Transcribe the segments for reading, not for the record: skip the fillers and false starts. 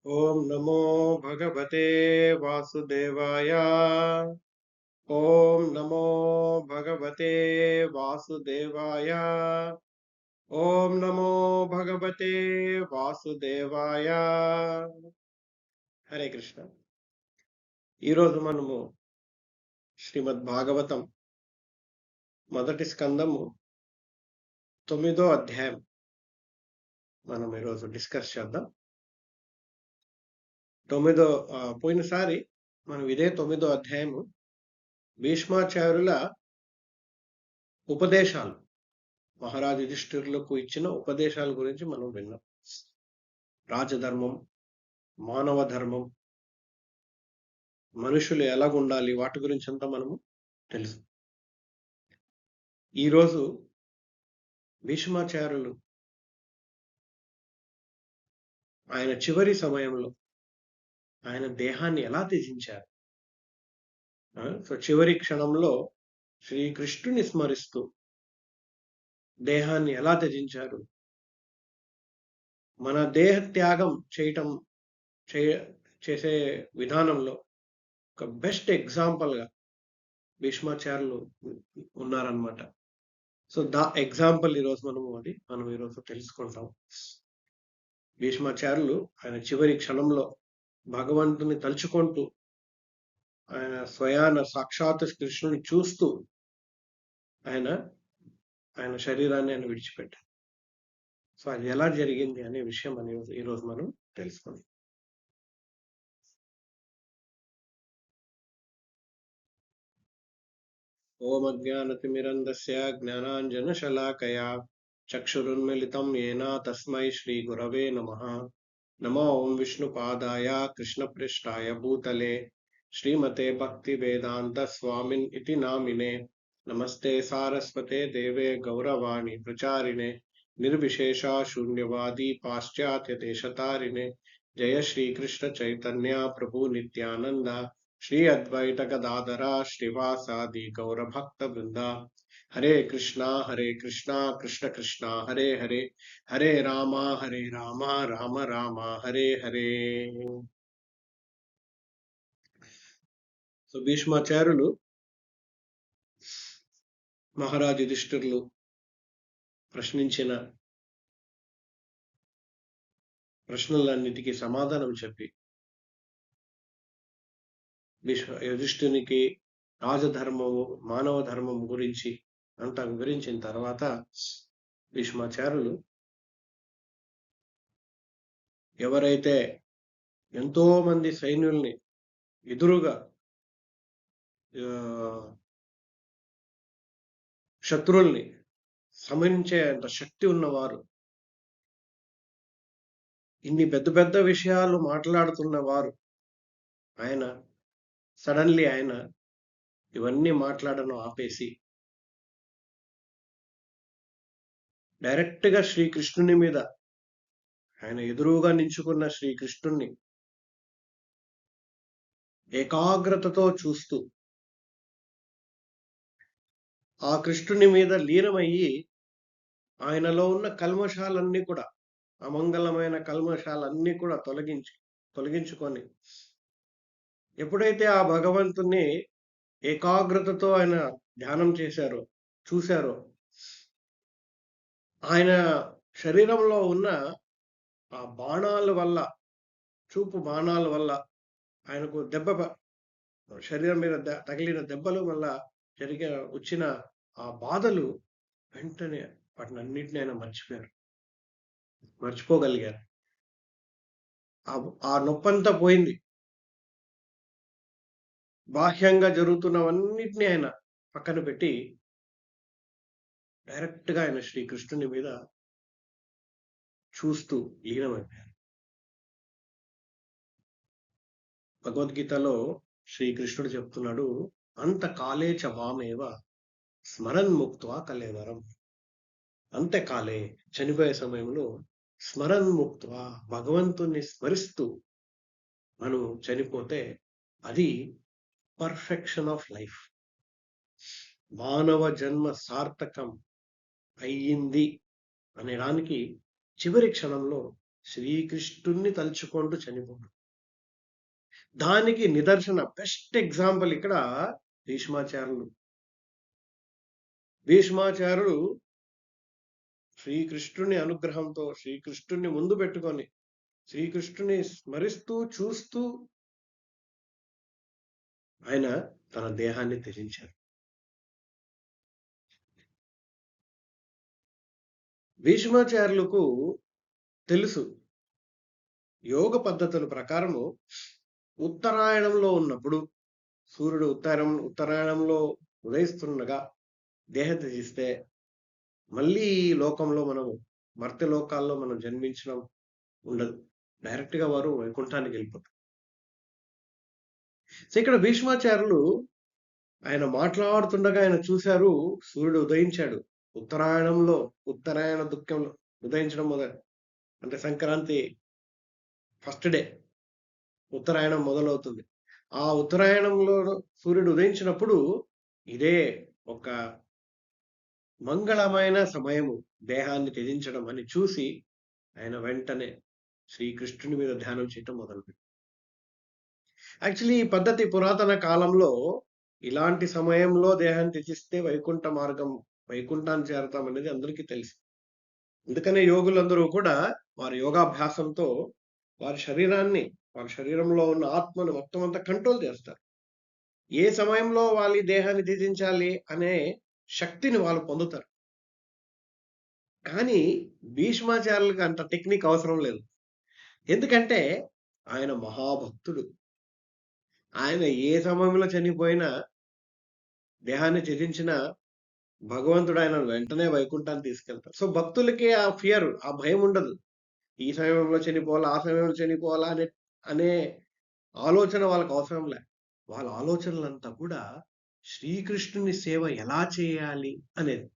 ఓం నమో భగవతే వాసుదేవాయ. ఓం నమో భగవతే వాసుదేవాయ. ఓం నమో భగవతే వాసుదేవాయ. హరే కృష్ణ. ఈరోజు మనము శ్రీమద్ భాగవతం మొదటి స్కందము 9వ అధ్యాయం మనం ఈరోజు డిస్కస్ చేద్దాం. పోయినసారి మనం ఇదే 9వ అధ్యాయము భీష్మాచార్యుల ఉపదేశాలు, మహారాజు యుధిష్ఠిరులకు ఇచ్చిన ఉపదేశాల గురించి మనం విన్నాం. రాజధర్మం, మానవ ధర్మం, మనుషులు ఎలాగుండాలి, వాటి గురించి అంతా మనము తెలుసు. ఈరోజు భీష్మాచార్యులు ఆయన చివరి సమయంలో ఆయన దేహాన్ని ఎలా త్యజించారు. సో చివరి క్షణంలో శ్రీకృష్ణుని స్మరిస్తూ దేహాన్ని ఎలా త్యజించారు, మన దేహ త్యాగం చేసే విధానంలో ఒక బెస్ట్ ఎగ్జాంపుల్ గా భీష్మాచార్యులు ఉన్నారనమాట. సో ఎగ్జాంపుల్ ఈరోజు మనం ఈరోజు తెలుసుకుంటాం. భీష్మాచార్యులు ఆయన చివరి క్షణంలో భగవంతుని తలుచుకుంటూ ఆయన స్వయాన సాక్షాత్ కృష్ణుని చూస్తూ ఆయన శరీరాన్ని ఆయన విడిచిపెట్టారు. సో అది ఎలా జరిగింది అనే విషయం ఈరోజు మనం తెలుసుకుందాం. ఓం అజ్ఞానతిమిరంధస్య జ్ఞానాంజనశలాకయా చక్షురున్మిళితం యేన తస్మై శ్రీ గురవే నమః. నమో ఓం విష్ణుపాదాయ కృష్ణప్రేష్ఠాయ భూతలే శ్రీమతే భక్తి వేదాంత స్వామిన్ ఇతి నామినే. నమస్తే సారస్వతే దేవే గౌరవాణి ప్రచారిణే నిర్విశేష శూన్యవాది పాశ్చాత్య దేశతారిణే. జయ శ్రీకృష్ణ చైతన్య ప్రభు నిత్యానంద శ్రీ అద్వైత గదాధర శ్రీవాసాది గౌరభక్త బృంద. హరే కృష్ణ కృష్ణ కృష్ణ హరే హరే, హరే రామ రామ రామ హరే హరే. సో భీష్మాచార్యులు మహారాజు యుధిష్ఠిరులు ప్రశ్నించిన ప్రశ్నలన్నిటికీ సమాధానం చెప్పి యుధిష్ఠునికి రాజధర్మము, మానవ ధర్మం గురించి అంతా వివరించిన తర్వాత భీష్మాచార్యులు ఎవరైతే ఎంతో మంది సైన్యుల్ని ఎదురుగా శత్రువుల్ని సమరించే అంత శక్తి ఉన్నవారు, ఇన్ని పెద్ద పెద్ద విషయాలు మాట్లాడుతున్నవారు, ఆయన సడన్లీ ఆయన ఇవన్నీ మాట్లాడడం ఆపేసి డైరెక్ట్ గా శ్రీకృష్ణుని మీద, ఆయన ఎదురుగా నించుకున్న శ్రీకృష్ణుణ్ణి ఏకాగ్రతతో చూస్తూ ఆ కృష్ణుని మీద లీనమయ్యి ఆయనలో ఉన్న కల్మషాలన్నీ కూడా, అమంగళమైన కల్మషాలన్నీ కూడా తొలగించుకొని ఎప్పుడైతే ఆ భగవంతుని ఏకాగ్రతతో ఆయన ధ్యానం చూశారో, ఆయన శరీరంలో ఉన్న ఆ బాణాల వల్ల, చూపు బాణాల వల్ల ఆయనకు శరీరం మీద తగిలిన దెబ్బలు వల్ల వచ్చిన ఆ బాధలు వెంటనే వాటినన్నిటిని ఆయన మర్చిపోగలిగారు. ఆ నొప్పంతా పోయింది. బాహ్యంగా జరుగుతున్నవన్నిటిని ఆయన పక్కన పెట్టి డైరెక్ట్ గా ఆయన శ్రీకృష్ణుని మీద చూస్తూ లీనమైపోయారు. భగవద్గీతలో శ్రీకృష్ణుడు చెప్తున్నాడు, అంత కాలే చ మామేవ స్మరన్ ముక్త్వా కలేవరం. అంత్యకాలే, చనిపోయే సమయంలో స్మరన్ ముక్త్వా, భగవంతుని స్మరిస్తూ మనం చనిపోతే అది పర్ఫెక్షన్ ఆఫ్ లైఫ్, మానవ జన్మ సార్థకం అయ్యింది అనేదానికి చివరి క్షణంలో శ్రీకృష్ణుణ్ణి తలుచుకుంటూ చనిపోవడం. దానికి నిదర్శన బెస్ట్ ఎగ్జాంపుల్ ఇక్కడ భీష్మాచార్యులు. భీష్మాచార్యుడు శ్రీకృష్ణుని అనుగ్రహంతో శ్రీకృష్ణుని ముందు పెట్టుకొని శ్రీకృష్ణుని స్మరిస్తూ చూస్తూ ఆయన తన దేహాన్ని త్యజించారు. భీష్మాచార్యులకు తెలుసు యోగ పద్ధతుల ప్రకారము ఉత్తరాయణంలో ఉన్నప్పుడు సూర్యుడు ఉత్తరాయణంలో ఉదయిస్తుండగా దేహం త్యజిస్తే మళ్ళీ ఈ లోకంలో మర్త్య లోకాల్లో మనం జన్మించడం ఉండదు. డైరెక్ట్ గా వారు వైకుంఠానికి వెళ్ళిపోతారు. సో ఇక్కడ భీష్మాచార్యులు ఆయన మాట్లాడుతుండగా ఆయన చూశారు, సూర్యుడు ఉదయించాడు. ఉత్తరాయణ దుఃఖంలో ఉదయించడం అంటే సంక్రాంతి ఫస్ట్ డే ఉత్తరాయణం మొదలవుతుంది. ఆ ఉత్తరాయణంలో సూర్యుడు ఉదయించినప్పుడు ఇదే ఒక మంగళమైన సమయము దేహాన్ని త్యజించడం అని చూసి ఆయన వెంటనే శ్రీకృష్ణుని మీద ధ్యానం చేయటం మొదలుపెట్టారు. యాక్చువల్లీ ఈ పద్ధతి పురాతన కాలంలో ఇలాంటి సమయంలో దేహాన్ని త్యజిస్తే వైకుంఠాన్ని చేరతాం అనేది అందరికీ తెలుసు. అందుకనే యోగులందరూ కూడా వారి యోగాభ్యాసంతో వారి శరీరంలో ఉన్న ఆత్మను మొత్తం అంతా కంట్రోల్ చేస్తారు. ఏ సమయంలో వాళ్ళ దేహాన్ని త్యజించాలి అనే శక్తిని వాళ్ళు పొందుతారు. కానీ భీష్మాచార్యులకు అంత టెక్నిక్ అవసరం లేదు. ఎందుకంటే ఆయన మహాభక్తుడు. ఆయన ఏ సమయంలో చనిపోయినా దేహాన్ని త్యజించిన భగవంతుడు ఆయన వెంటనే వైకుంఠాన్ని తీసుకెళ్తారు. సో భక్తులకి ఆ ఫియర్, ఆ భయం ఉండదు. ఈ సమయంలో చనిపోవాలా, ఆ సమయంలో చనిపోవాలా అనే ఆలోచన వాళ్ళకి అవసరం లే. వాళ్ళ ఆలోచనలంతా కూడా శ్రీకృష్ణుని సేవ ఎలా చేయాలి అనేది.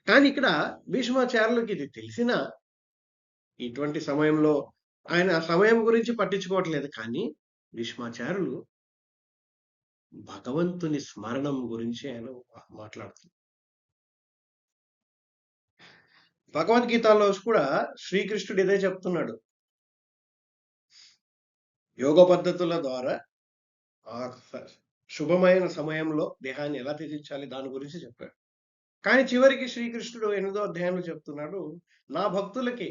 కానీ ఇక్కడ భీష్మాచార్యులకి ఇది తెలిసిన ఇటువంటి సమయంలో ఆయన ఆ సమయం గురించి పట్టించుకోవట్లేదు. కానీ భీష్మాచార్యులు భగవంతుని స్మరణం గురించి ఆయన మాట్లాడుతున్నారు. భగవద్గీతలో కూడా శ్రీకృష్ణుడు ఇదే చెప్తున్నాడు. యోగ పద్ధతుల ద్వారా ఆ శుభమైన సమయంలో దేహాన్ని ఎలా త్యజించాలి దాని గురించి చెప్పాడు. కానీ చివరికి శ్రీకృష్ణుడు 8వ అధ్యాయంలో చెప్తున్నాడు, నా భక్తులకి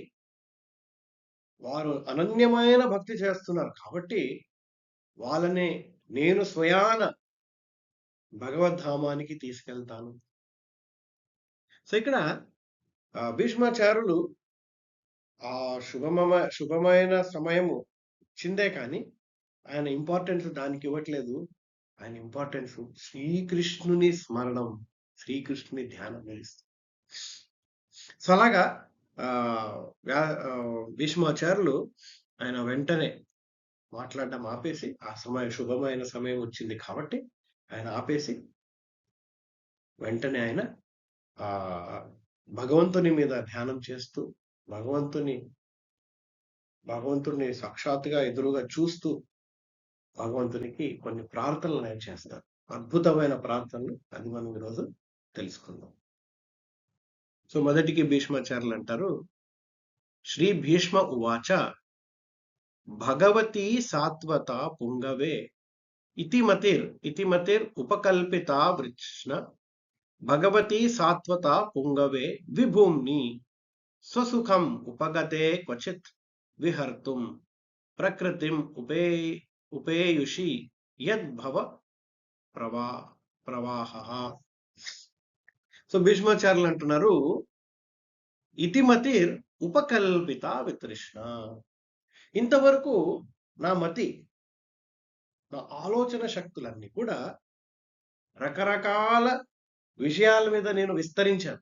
వారు అనన్యమైన భక్తి చేస్తున్నారు కాబట్టి వాళ్ళని నేను స్వయాన భగవద్ధామానికి తీసుకెళ్తాను. సో ఇక్కడ భీష్మాచార్యులు ఆ శుభమైన సమయము చిందే కానీ ఆయన ఇంపార్టెన్స్ దానికి ఇవ్వట్లేదు. ఆయన ఇంపార్టెన్స్ శ్రీకృష్ణుని స్మరణం, శ్రీకృష్ణుని ధ్యానం చేస్తుంది. సో అలాగా భీష్మాచార్యులు ఆయన వెంటనే మాట్లాడడం ఆపేసి, ఆ శుభమైన సమయం వచ్చింది కాబట్టి ఆయన ఆపేసి వెంటనే ఆయన భగవంతుని మీద ధ్యానం చేస్తూ భగవంతుని సాక్షాత్తుగా ఎదురుగా చూస్తూ భగవంతునికి కొన్ని ప్రార్థనలు ఆయన చేస్తారు. అద్భుతమైన ప్రార్థనలు. అది మనం ఈరోజు తెలుసుకుందాం. సో మొదటికి భీష్మాచార్యులు అంటారు, శ్రీ భీష్మ ఉవాచ భగవతి సాత్వత పుంగవే ఇతిమతిర్ ఉపకల్పిత వృష్ణ భగవతి సాత్వత పుంగవే విభూమ్ని స్వసుఖం ఉపగతే క్వచిత్ విహర్తుం ప్రకృతిం ఉపేయుషి యద్భవ ప్రవాహ. సో భీష్మాచార్యులు అంటున్నారు, ఇతిమతిర్ ఉపకల్పిత వితృష్ణ. ఇంతవరకు నా ఆలోచన శక్తులన్నీ కూడా రకరకాల విషయాల మీద నేను విస్తరించాను.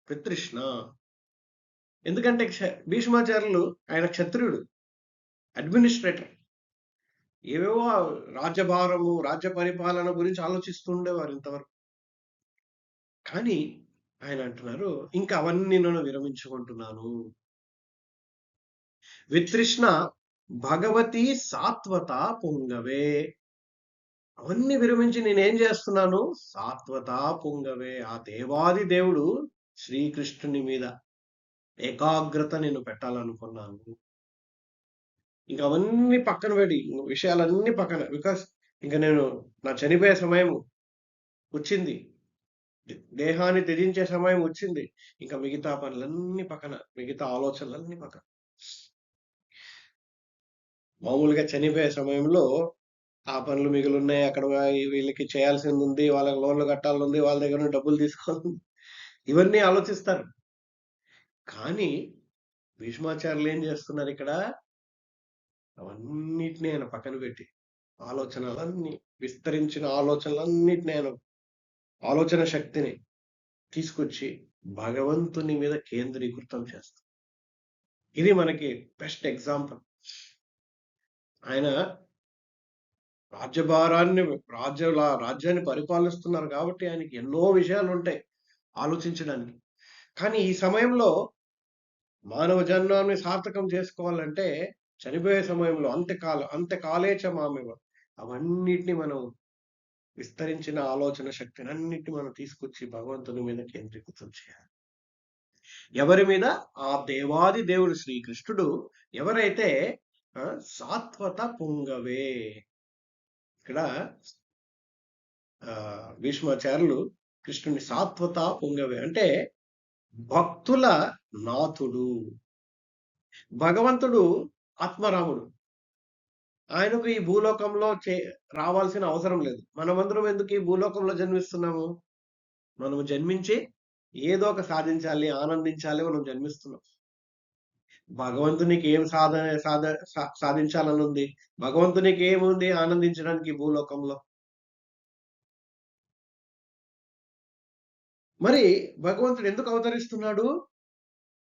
వితృష్ణ ఎందుకంటే భీష్మాచార్యులు ఆయన క్షత్రియుడు, అడ్మినిస్ట్రేటర్. ఏవేవో రాజ్యభారము, రాజ్య పరిపాలన గురించి ఆలోచిస్తుండేవారు ఇంతవరకు. కానీ ఆయన అంటున్నారు, ఇంకా అవన్నీ నేను విరమించుకుంటున్నాను. వితృష్ణ భగవతి సాత్వత పుంగవే. అవన్నీ విరమించి నేనేం చేస్తున్నాను? సాత్వత పుంగవే. ఆ దేవాది దేవుడు శ్రీకృష్ణుని మీద ఏకాగ్రత నేను పెట్టాలనుకున్నాను. ఇంక అవన్నీ పక్కన పెట్టి, విషయాలన్నీ పక్కన. బికాస్ ఇంక నేను నా చనిపోయే సమయం వచ్చింది. దేహాన్ని త్యజించే సమయం వచ్చింది. ఇంక మిగతా పనులన్నీ పక్కన. మిగతా ఆలోచనలన్నీ పక్కన. మామూలుగా చనిపోయే సమయంలో ఆ పనులు మిగిలున్నాయి. అక్కడ వీళ్ళకి చేయాల్సిందుంది. వాళ్ళకి లోన్‌లు కట్టాలనుంది. వాళ్ళ దగ్గర నుండి డబ్బులు తీసుకోవాలని ఇవన్నీ ఆలోచిస్తారు. కానీ భీష్మాచార్యులు ఏం చేస్తున్నారిక్కడ? అవన్నిటిని ఆయన పక్కన పెట్టి, ఆలోచనలన్నీ, విస్తరించిన ఆలోచనలన్నిటిని ఆయన ఆలోచన శక్తిని తీసుకొచ్చి భగవంతుని మీద కేంద్రీకృతం చేస్తారు. ఇది మనకి బెస్ట్ ఎగ్జాంపుల్. ఆయన రాజ్యభారాన్ని రాజ్యాన్ని పరిపాలిస్తున్నారు కాబట్టి ఆయనకి ఎన్నో విషయాలుంటాయి ఆలోచించడానికి. కానీ ఈ సమయంలో మానవ జన్మాన్ని సార్థకం చేసుకోవాలంటే చనిపోయే సమయంలో అంత్యకాలే చ మామేవ అవన్నిటిని మనం విస్తరించిన ఆలోచన శక్తిని అన్నిటిని మనం తీసుకొచ్చి భగవంతుని మీద కేంద్రీకృతం చేయాలి. ఎవరి మీద? ఆ దేవాది దేవుడు శ్రీకృష్ణుడు ఎవరైతే సాత్వత పుంగవే. ఇక్కడ భీష్మాచార్యులు కృష్ణుని సాత్వత పుంగవే అంటే భక్తుల నాథుడు. భగవంతుడు ఆత్మరాముడు. ఆయనకు ఈ భూలోకంలో రావాల్సిన అవసరం లేదు. మనమందరం ఎందుకు ఈ భూలోకంలో జన్మిస్తున్నాము? మనము జన్మించి ఏదో ఒక సాధించాలి, ఆనందించాలి మనం జన్మిస్తున్నాం. భగవంతునికి ఏం సాధించాలని ఉంది? భగవంతునికి ఏముంది ఆనందించడానికి ఈ భూలోకంలో? మరి భగవంతుడు ఎందుకు అవతరిస్తున్నాడు?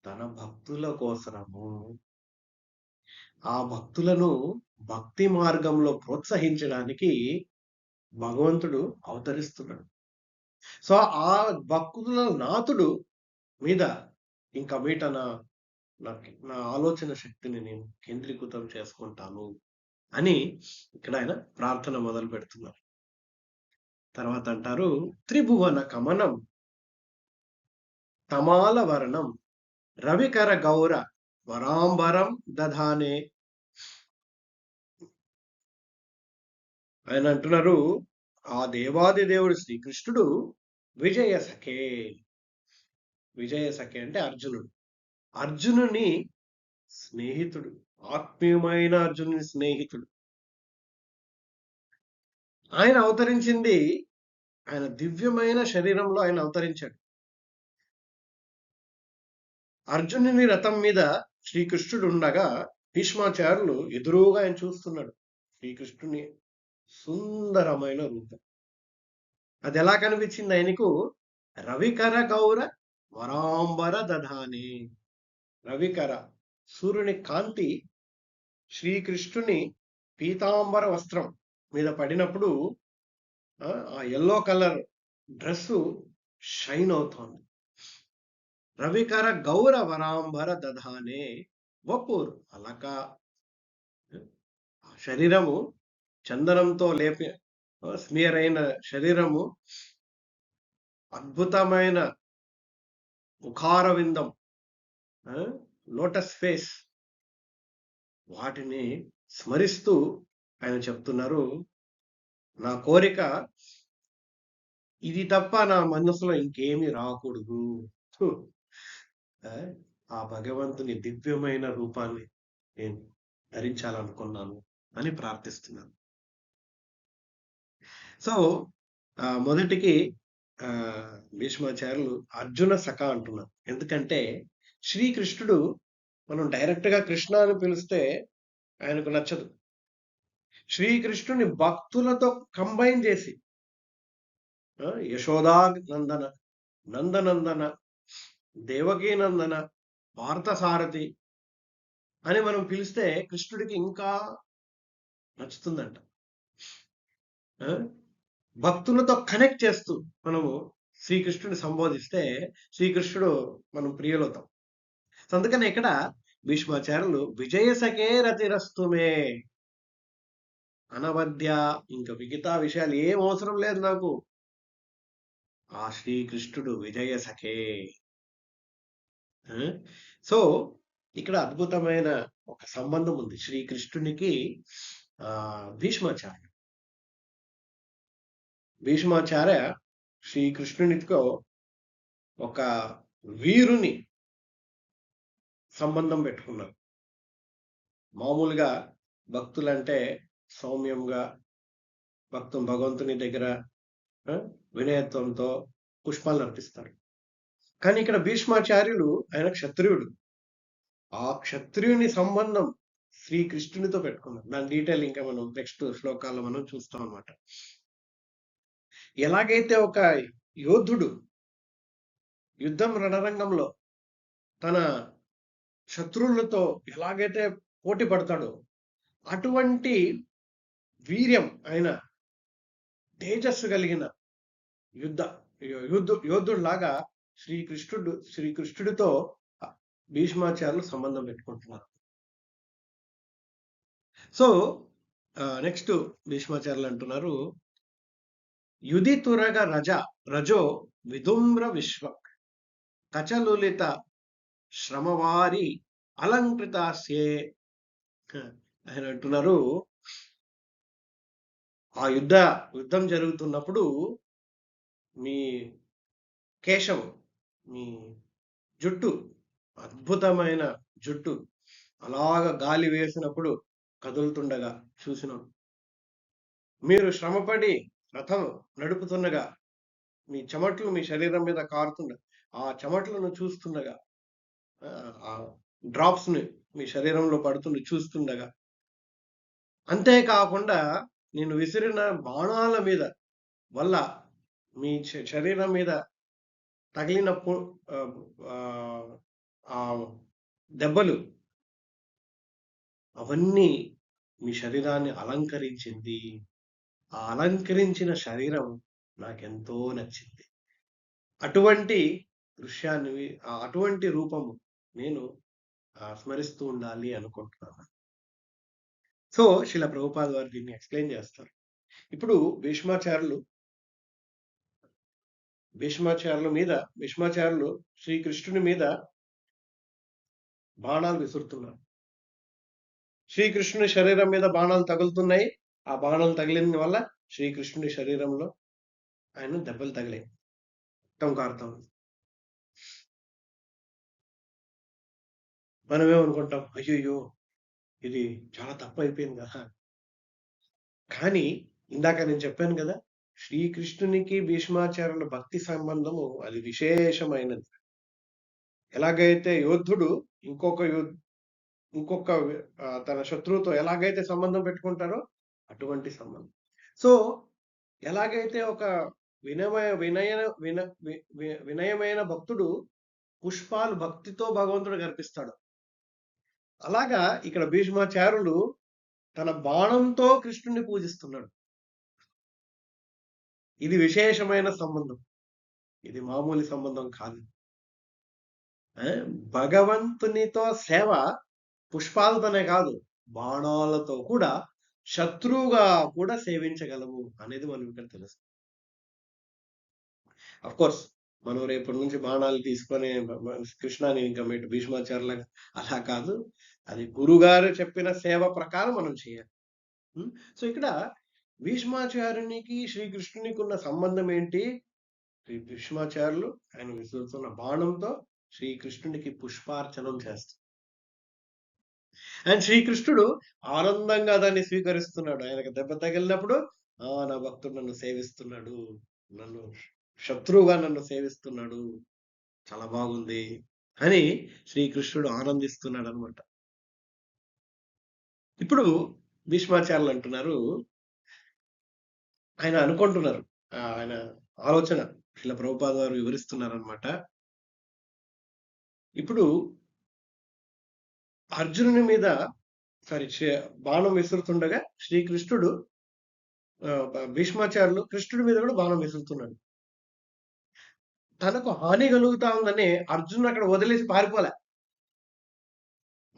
తన భక్తుల కోసము. ఆ భక్తులను భక్తి మార్గంలో ప్రోత్సహించడానికి భగవంతుడు అవతరిస్తున్నాడు. సో ఆ భక్తుల నాథుడు మీద ఇంకా మీట నా ఆలోచన శక్తిని నేను కేంద్రీకృతం చేసుకుంటాను అని ఇక్కడ ఆయన ప్రార్థన మొదలు పెడుతున్నారు. తర్వాత అంటారు, త్రిభువన కమనం తమాల వర్ణం రవికర గౌర వరాంబరం దధానే. ఆయన అంటున్నారు, ఆ దేవాది దేవుడు శ్రీకృష్ణుడు విజయ సఖే. విజయ సఖే అంటే అర్జునుడు. అర్జునుని స్నేహితుడు, ఆత్మీయమైన అర్జునుని స్నేహితుడు. ఆయన అవతరించింది, ఆయన దివ్యమైన శరీరంలో ఆయన అవతరించాడు. అర్జునుని రథం మీద శ్రీకృష్ణుడు ఉండగా భీష్మాచార్యులు ఎదురుగా ఆయన చూస్తున్నాడు. శ్రీకృష్ణుని సుందరమైన రూపం. అది ఎలా కనిపించింది ఆయనకు? రవికర గౌర వరాంబర దధాని. రవికర సూర్యుని కాంతి శ్రీకృష్ణుని పీతాంబర వస్త్రం మీద పడినప్పుడు ఆ ఎల్లో కలర్ డ్రెస్సు షైన్ అవుతోంది. రవికర గౌర వరాంబర దధానే వపూర్ అలక. శరీరము చందనంతో స్మియర్ అయిన శరీరము, అద్భుతమైన ముఖార విందం, లోటస్ ఫేస్, వాటిని స్మరిస్తూ ఆయన చెప్తున్నారు, నా కోరిక ఇది తప్ప నా మనసులో ఇంకేమీ రాకూడదు. ఆ భగవంతుని దివ్యమైన రూపాన్ని నేను ధరించాలనుకున్నాను అని ప్రార్థిస్తున్నాను. సో మొదటికి భీష్మాచార్యులు అర్జున సఖ అంటున్నారు. ఎందుకంటే శ్రీకృష్ణుడు మనం డైరెక్ట్ గా కృష్ణ అని పిలిస్తే ఆయనకు నచ్చదు. శ్రీకృష్ణుని భక్తులతో కంబైన్ చేసి యశోదా నందన, నందనందన, దేవకీ నందన, పార్థసారథి అని మనం పిలిస్తే కృష్ణుడికి ఇంకా నచ్చుతుందంట. భక్తులతో కనెక్ట్ చేస్తూ మనము శ్రీకృష్ణుడిని సంబోధిస్తే శ్రీకృష్ణుడు మనం ప్రియులవుతాం. అందుకని ఇక్కడ భీష్మాచార్యులు విజయ సఖే రతిరస్తుమే అనవద్య, ఇంకా మిగతా విషయాలు ఏం అవసరం లేదు నాకు, ఆ శ్రీకృష్ణుడు విజయ సఖే ఆ! సో, ఇక్కడ అద్భుతమైన ఒక సంబంధం ఉంది. శ్రీకృష్ణునికి భీష్మాచార్య. భీష్మాచార్య శ్రీకృష్ణునితో ఒక వీరుని సంబంధం పెట్టుకున్నారు. మామూలుగా భక్తులంటే సౌమ్యంగా భగవంతుని దగ్గర ఆ! వినయత్వంతో పుష్పాలను అర్పిస్తారు. కానీ ఇక్కడ భీష్మాచార్యులు ఆయన క్షత్రియుడు. ఆ క్షత్రియుని సంబంధం శ్రీకృష్ణునితో పెట్టుకున్నారు. దాని డీటెయిల్ ఇంకా మనం నెక్స్ట్ శ్లోకాల్లో మనం చూస్తాం అన్నమాట. ఎలాగైతే ఒక యోధుడు యుద్ధం రణరంగంలో తన శత్రువులతో ఎలాగైతే పోటీ పడతాడో అటువంటి వీర్యం అయిన తేజస్సు కలిగిన యోధుడిలాగా శ్రీకృష్ణుడితో భీష్మాచార్యులు సంబంధం పెట్టుకుంటున్నారు. సో నెక్స్ట్ భీష్మాచార్యులు అంటున్నారు, యుధితురగ రజో విధుమ్ర విశ్వక్ కచలులిత శ్రమవారి అలంకృతాస్యే. ఆయన అంటున్నారు, ఆ యుద్ధం జరుగుతున్నప్పుడు మీ కేశవం, మీ జుట్టు, అద్భుతమైన జుట్టు అలాగ గాలి వేసినప్పుడు కదులుతుండగా చూసినాం. మీరు శ్రమపడి రథం నడుపుతుండగా మీ చెమట్లు మీ శరీరం మీద కారుతుండగా ఆ చెమట్లను చూస్తుండగా ఆ డ్రాప్స్ ని మీ శరీరంలో పడుతుండి చూస్తుండగా, అంతేకాకుండా నేను విసిరిన బాణాల మీద వల్ల మీ శరీరం మీద తగిలిన దెబ్బలు అవన్నీ మీ శరీరాన్ని అలంకరించింది. ఆ అలంకరించిన శరీరం నాకెంతో నచ్చింది. అటువంటి దృశ్యాన్ని, అటువంటి రూపము నేను స్మరిస్తూ ఉండాలి అనుకుంటున్నాను. సో శ్రీల ప్రభుపాద వారు దీన్ని ఎక్స్ప్లెయిన్ చేస్తారు. ఇప్పుడు భీష్మాచార్యులు శ్రీకృష్ణుని మీద బాణాలు విసురుతున్నారు. శ్రీకృష్ణుని శరీరం మీద బాణాలు తగులుతున్నాయి. ఆ బాణాలు తగిలిన వల్ల శ్రీకృష్ణుని శరీరంలో ఆయన దెబ్బలు తగిలాయి, రక్తం కారుతాం. మనమేమనుకుంటాం, అయ్యయ్యో ఇది చాలా తప్పు అయిపోయింది కదా. కానీ ఇందాక నేను చెప్పాను కదా, శ్రీకృష్ణునికి భీష్మాచార్యుల భక్తి సంబంధము అది విశేషమైనది. ఎలాగైతే యోధుడు ఇంకొక తన శత్రువుతో ఎలాగైతే సంబంధం పెట్టుకుంటారో అటువంటి సంబంధం. సో ఎలాగైతే ఒక వినయమైన భక్తుడు పుష్పాలు భక్తితో భగవంతుడు కల్పిస్తాడు, అలాగా ఇక్కడ భీష్మాచార్యులు తన బాణంతో కృష్ణుని పూజిస్తున్నాడు. ఇది విశేషమైన సంబంధం, ఇది మామూలు సంబంధం కాదు. భగవంతునితో సేవ పుష్పాలతోనే కాదు, బాణాలతో కూడా శత్రువుగా కూడా సేవించగలము అనేది మనం ఇక్కడ తెలుసు. అఫ్ కోర్స్ మనం రేపటి నుంచి బాణాలు తీసుకొని కృష్ణాని ఇంకా భీష్మాచార్యుల అలా కాదు, అది గురుగారు చెప్పిన సేవ ప్రకారం మనం చేయాలి. సో ఇక్కడ భీష్మాచార్యునికి శ్రీకృష్ణునికి ఉన్న సంబంధం ఏంటి? భీష్మాచార్యులు ఆయన విసురుతున్న బాణంతో శ్రీకృష్ణునికి పుష్పార్చనం చేస్తారు. అండ్ శ్రీకృష్ణుడు ఆనందంగా దాన్ని స్వీకరిస్తున్నాడు. ఆయనకు దెబ్బ తగిలినప్పుడు నా భక్తుడు నన్ను సేవిస్తున్నాడు, నన్ను శత్రువుగా నన్ను సేవిస్తున్నాడు, చాలా బాగుంది అని శ్రీకృష్ణుడు ఆనందిస్తున్నాడు అనమాట. ఇప్పుడు భీష్మాచార్యులు అంటున్నారు, ఆయన అనుకుంటున్నారు, ఆయన ఆలోచన శ్రీల ప్రభుపాద వారు వివరిస్తున్నారనమాట. ఇప్పుడు అర్జునుని మీద బాణం విసురుతుండగా శ్రీకృష్ణుడు భీష్మాచార్యులు కృష్ణుడి మీద కూడా బాణం విసురుతున్నాడు. తనకు హాని కలుగుతా ఉందని అర్జునుడు అక్కడ వదిలేసి పారిపోలే.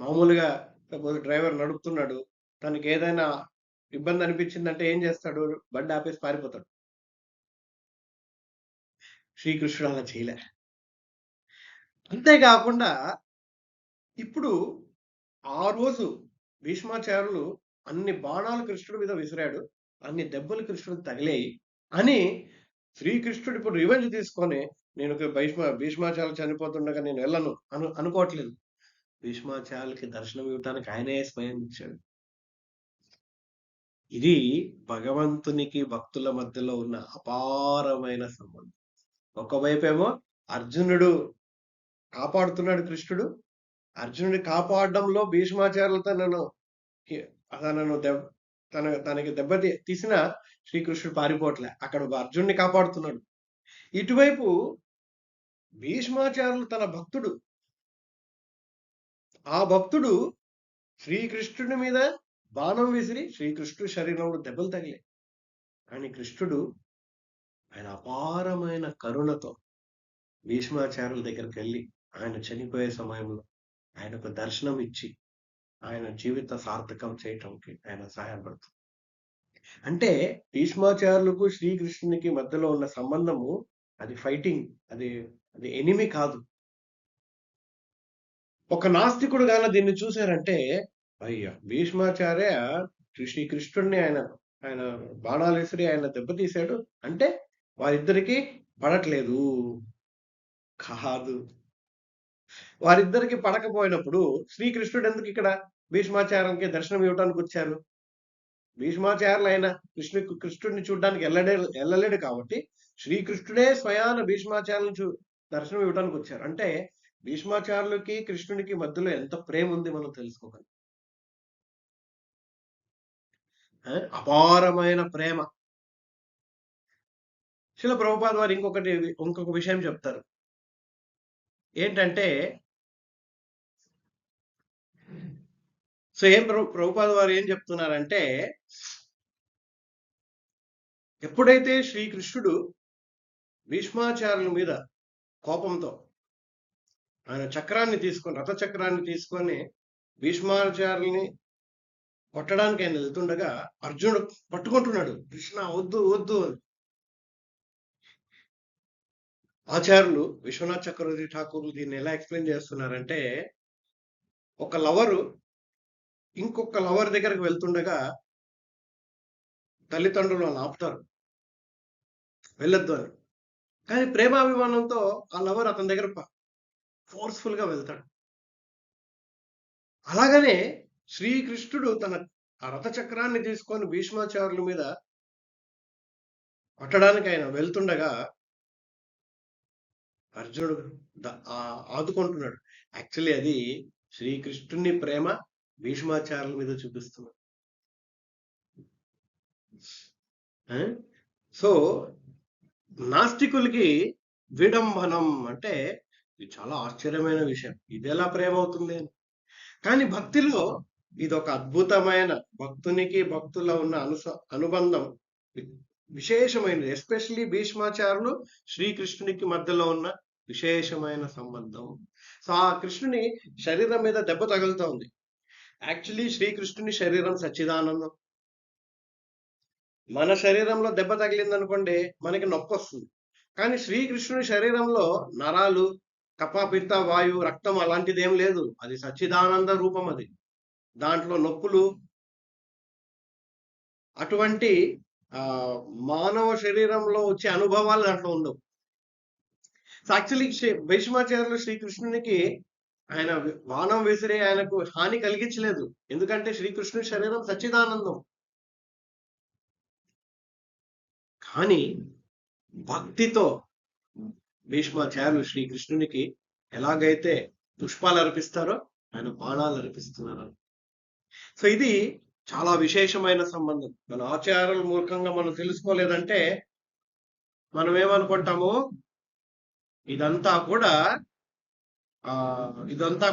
మామూలుగా డ్రైవర్ నడుపుతున్నాడు, తనకి ఏదైనా ఇబ్బంది అనిపించిందంటే ఏం చేస్తాడు? బండి ఆపేసి పారిపోతాడు. శ్రీకృష్ణుడు అలా చేయలే. అంతేకాకుండా ఇప్పుడు ఆ రోజు భీష్మాచార్యులు అన్ని బాణాలు కృష్ణుడి మీద విసిరాడు, అన్ని దెబ్బలు కృష్ణుడికి తగిలాయి అని శ్రీకృష్ణుడు ఇప్పుడు రివెంజ్ తీసుకొని నేను భీష్మాచార్యులు చనిపోతుండగా నేను వెళ్ళను అనుకోవట్లేదు. భీష్మాచార్యులకి దర్శనం ఇవ్వటానికి ఆయనే స్వయం ఇచ్చాడు. ఇది భగవంతునికి భక్తుల మధ్యలో ఉన్న అపారమైన సంబంధం. ఒకవైపేమో అర్జునుడు కాపాడుతున్నాడు కృష్ణుడు, అర్జునుడి కాపాడడంలో భీష్మాచార్యులు తనకి దెబ్బ తీసిన శ్రీకృష్ణుడు పారిపోవట్లే, అక్కడ అర్జునుడిని కాపాడుతున్నాడు. ఇటువైపు భీష్మాచార్యులు తన భక్తుడు, ఆ భక్తుడు శ్రీకృష్ణుడి మీద బాణం విసిరి శ్రీకృష్ణుడి శరీరంలో దెబ్బలు తగిలాయి. కానీ కృష్ణుడు ఆయన అపారమైన కరుణతో భీష్మాచార్యుల దగ్గరికి వెళ్ళి ఆయన చనిపోయే సమయంలో ఆయనకు దర్శనం ఇచ్చి ఆయన జీవిత సార్థకం చేయటంకి ఆయన సహాయపడుతుంది. అంటే భీష్మాచార్యులకు శ్రీకృష్ణునికి మధ్యలో ఉన్న సంబంధము అది ఫైటింగ్, అది అది ఎనిమి కాదు. ఒక నాస్తికుడు గాన దీన్ని చూశారంటే, అయ్యా భీష్మాచార్య శ్రీకృష్ణుడిని ఆయన ఆయన బాణాలు విసిరి ఆయన దెబ్బతీశాడు అంటే వారిద్దరికి పడట్లేదు కాదు. వారిద్దరికి పడకపోయినప్పుడు శ్రీకృష్ణుడు ఎందుకు ఇక్కడ భీష్మాచార్యునికి దర్శనం ఇవ్వడానికి వచ్చారు? భీష్మాచార్యులు ఆయన కృష్ణుడిని చూడడానికి వెళ్ళలేడు కాబట్టి శ్రీకృష్ణుడే స్వయాన భీష్మాచార్యులను దర్శనం ఇవ్వడానికి వచ్చారు. అంటే భీష్మాచార్యులకి కృష్ణునికి మధ్యలో ఎంత ప్రేమ ఉంది మనం తెలుసుకోగలం. అపారమైన ప్రేమ. శిల ప్రభుపాద వారు ఇంకొక విషయం చెప్తారు. ఏంటంటే సో ప్రభుపాద వారు ఏం చెప్తున్నారంటే, ఎప్పుడైతే శ్రీకృష్ణుడు భీష్మాచార్యుల మీద కోపంతో ఆయన రథ చక్రాన్ని తీసుకొని భీష్మాచార్యుల్ని కొట్టడానికి ఆయన వెళ్తుండగా అర్జునుడు పట్టుకుంటున్నాడు, కృష్ణ వద్దు వద్దు అని. ఆచార్యులు విశ్వనాథ్ చక్రవర్తి ఠాకూర్లు దీన్ని ఎలా ఎక్స్ప్లెయిన్ చేస్తున్నారంటే, ఒక లవరు ఇంకొక లవర్ దగ్గరకు వెళ్తుండగా తల్లిదండ్రులు వాళ్ళు ఆపుతారు, వెళ్ళొద్దు అని. కానీ ప్రేమాభిమానంతో ఆ లవర్ అతని దగ్గర ఫోర్స్ఫుల్ గా వెళ్తాడు. అలాగనే శ్రీకృష్ణుడు తన రథచక్రాన్ని తీసుకొని భీష్మాచార్యుల మీద కొట్టడానికి ఆయన వెళ్తుండగా అర్జునుడు ఆదుకుంటున్నాడు. యాక్చువల్లీ అది శ్రీకృష్ణుని ప్రేమ భీష్మాచార్యుల మీద చూపిస్తున్నాడు. సో నాస్తికులకి విడంబనం అంటే ఇది చాలా ఆశ్చర్యమైన విషయం, ఇది ఎలా ప్రేమ అవుతుంది అని. కానీ భక్తిలో ఇది ఒక అద్భుతమైన, భక్తునికి భక్తుల ఉన్న అనుబంధం విశేషమైనది. ఎస్పెషల్లీ భీష్మాచార్యులు శ్రీకృష్ణునికి మధ్యలో ఉన్న విశేషమైన సంబంధం. సో ఆ కృష్ణుని శరీరం మీద దెబ్బ తగులుతూ ఉంది. యాక్చువల్లీ శ్రీకృష్ణుని శరీరం సచ్చిదానందం. మన శరీరంలో దెబ్బ తగిలింది అనుకోండి మనకి నొప్పి వస్తుంది. కానీ శ్రీకృష్ణుని శరీరంలో నరాలు, కపాపిత్త, వాయువు, రక్తం అలాంటిది ఏం లేదు. అది సచ్చిదానంద రూపం. అది దాంట్లో నొప్పులు అటువంటి మానవ శరీరంలో వచ్చే అనుభవాలు దాంట్లో ఉండవు. సో యాక్చువల్లీ భీష్మాచార్యులు శ్రీకృష్ణునికి ఆయన బాణం విసిరి ఆయనకు హాని కలిగించలేదు, ఎందుకంటే శ్రీకృష్ణుని శరీరం సచ్చిదానందం. కానీ భక్తితో భీష్మాచార్యులు శ్రీకృష్ణునికి ఎలాగైతే పుష్పాలు అర్పిస్తారో ఆయన బాణాలు అర్పిస్తున్నారు. సో ఇది చాలా విశేషమైన సంబంధం. మన ఆచారాల మూలకంగా మనం తెలుసుకోలేదంటే మనం ఏమనుకుంటాము, ఇదంతా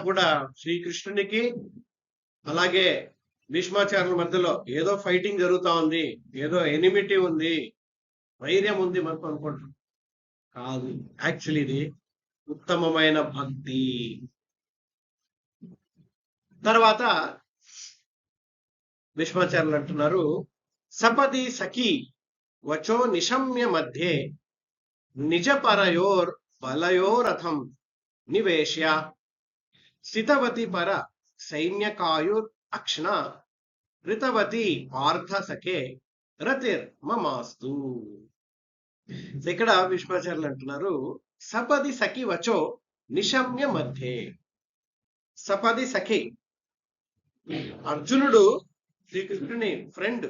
కూడా శ్రీకృష్ణునికి అలాగే భీష్మాచార్యుల మధ్యలో ఏదో ఫైటింగ్ జరుగుతా ఉంది, ఏదో ఎనిమిటీ ఉంది, వైర్యం ఉంది మనకు అనుకుంటాం. కాదు, యాక్చువల్లీ ఇది ఉత్తమమైన భక్తి. తర్వాత భీష్మాచార్యులు అంటున్నారు, సపది సఖి వచో నిశమ్య మధ్యే నిజ పరయోర్ బలయోరథం నివేశ్య స్థితవతి పర సైన్యకాయుర్ అక్ష్ణ ఋతవతి పార్థ సఖే రతిర్ మమాస్తు. ఇక్కడ విశ్వాచార్యులు అంటున్నారు, సపది సఖి వచో నిశమ్య మధ్యే. సపది సఖి, అర్జునుడు శ్రీకృష్ణుని ఫ్రెండ్.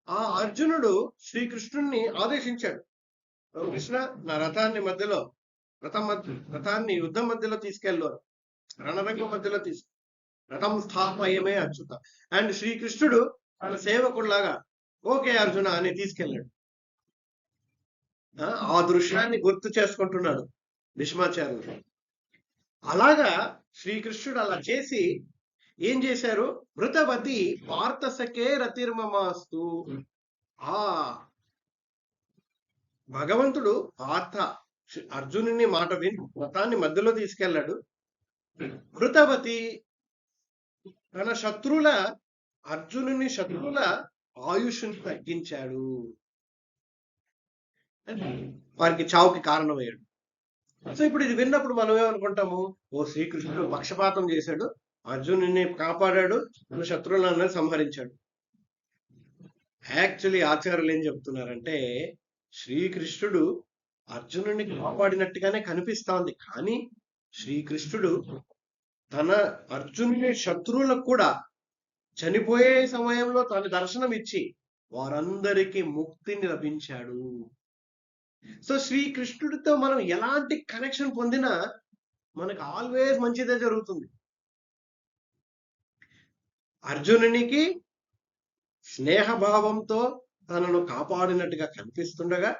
ఆ అర్జునుడు శ్రీకృష్ణుణ్ణి ఆదేశించాడు, కృష్ణ నా రథాన్ని మధ్యలో రథాన్ని యుద్ధం మధ్యలో తీసుకెళ్ళు, రణరంగం మధ్యలో రథం స్థాపయమే అచ్యుత. అండ్ శ్రీకృష్ణుడు తన సేవకుడిలాగా ఓకే అర్జున అని తీసుకెళ్ళాడు. ఆ దృశ్యాన్ని గుర్తు చేసుకుంటున్నాడు భీష్మాచార్యుడు. అలాగా శ్రీకృష్ణుడు అలా చేసి ఏం చేశారు, మృతవతి పార్థసకే రతిర్మమాస్తు. ఆ భగవంతుడు పార్థ అర్జునుని మాట విని రథాన్ని మధ్యలో తీసుకెళ్లాడు. మృతవతి తన శత్రువుల అర్జునుని శత్రువుల ఆయుష్ని తగ్గించాడు, వారికి చావుకి కారణమయ్యాడు. సో ఇప్పుడు ఇది విన్నప్పుడు మనం ఏమనుకుంటాము, ఓ శ్రీకృష్ణుడు పక్షపాతం చేశాడు, అర్జునుని కాపాడాడు, తన శత్రువులను సంహరించాడు. యాక్చువల్లీ ఆచార్యులు ఏం చెప్తున్నారంటే, శ్రీకృష్ణుడు అర్జునుడిని కాపాడినట్టుగానే కనిపిస్తోంది, కానీ శ్రీకృష్ణుడు తన అర్జునుని శత్రువులకు కూడా చనిపోయే సమయంలో తన దర్శనం ఇచ్చి వారందరికీ ముక్తిని లభించాడు. సో శ్రీకృష్ణుడితో మనం ఎలాంటి కనెక్షన్ పొందినా మనకు ఆల్వేస్ మంచిదే జరుగుతుంది. అర్జునునికి స్నేహభావంతో తనను కాపాడినట్టుగా కనిపిస్తుండగా,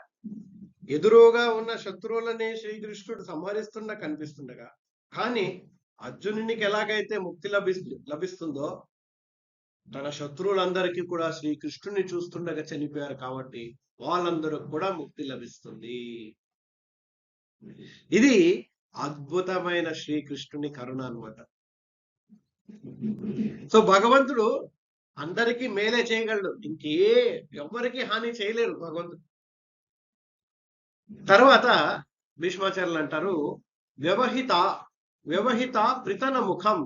ఎదురుగా ఉన్న శత్రువులని శ్రీకృష్ణుడు సంహరిస్తుండగా కనిపిస్తుండగా, కానీ అర్జునునికి ఎలాగైతే ముక్తి లభిస్తుందో తన శత్రువులందరికీ కూడా శ్రీకృష్ణుని చూస్తుండగా చనిపోయారు కాబట్టి వాళ్ళందరూ కూడా ముక్తి లభిస్తుంది. ఇది అద్భుతమైన శ్రీకృష్ణుని కరుణ అన్నమాట. సో భగవంతుడు అందరికీ మేలే చేయగలడు, ఎవ్వరికి హాని చేయలేరు భగవంతుడు. తర్వాత భీష్మాచార్యులు అంటారు, వ్యవహిత ప్రితన ముఖం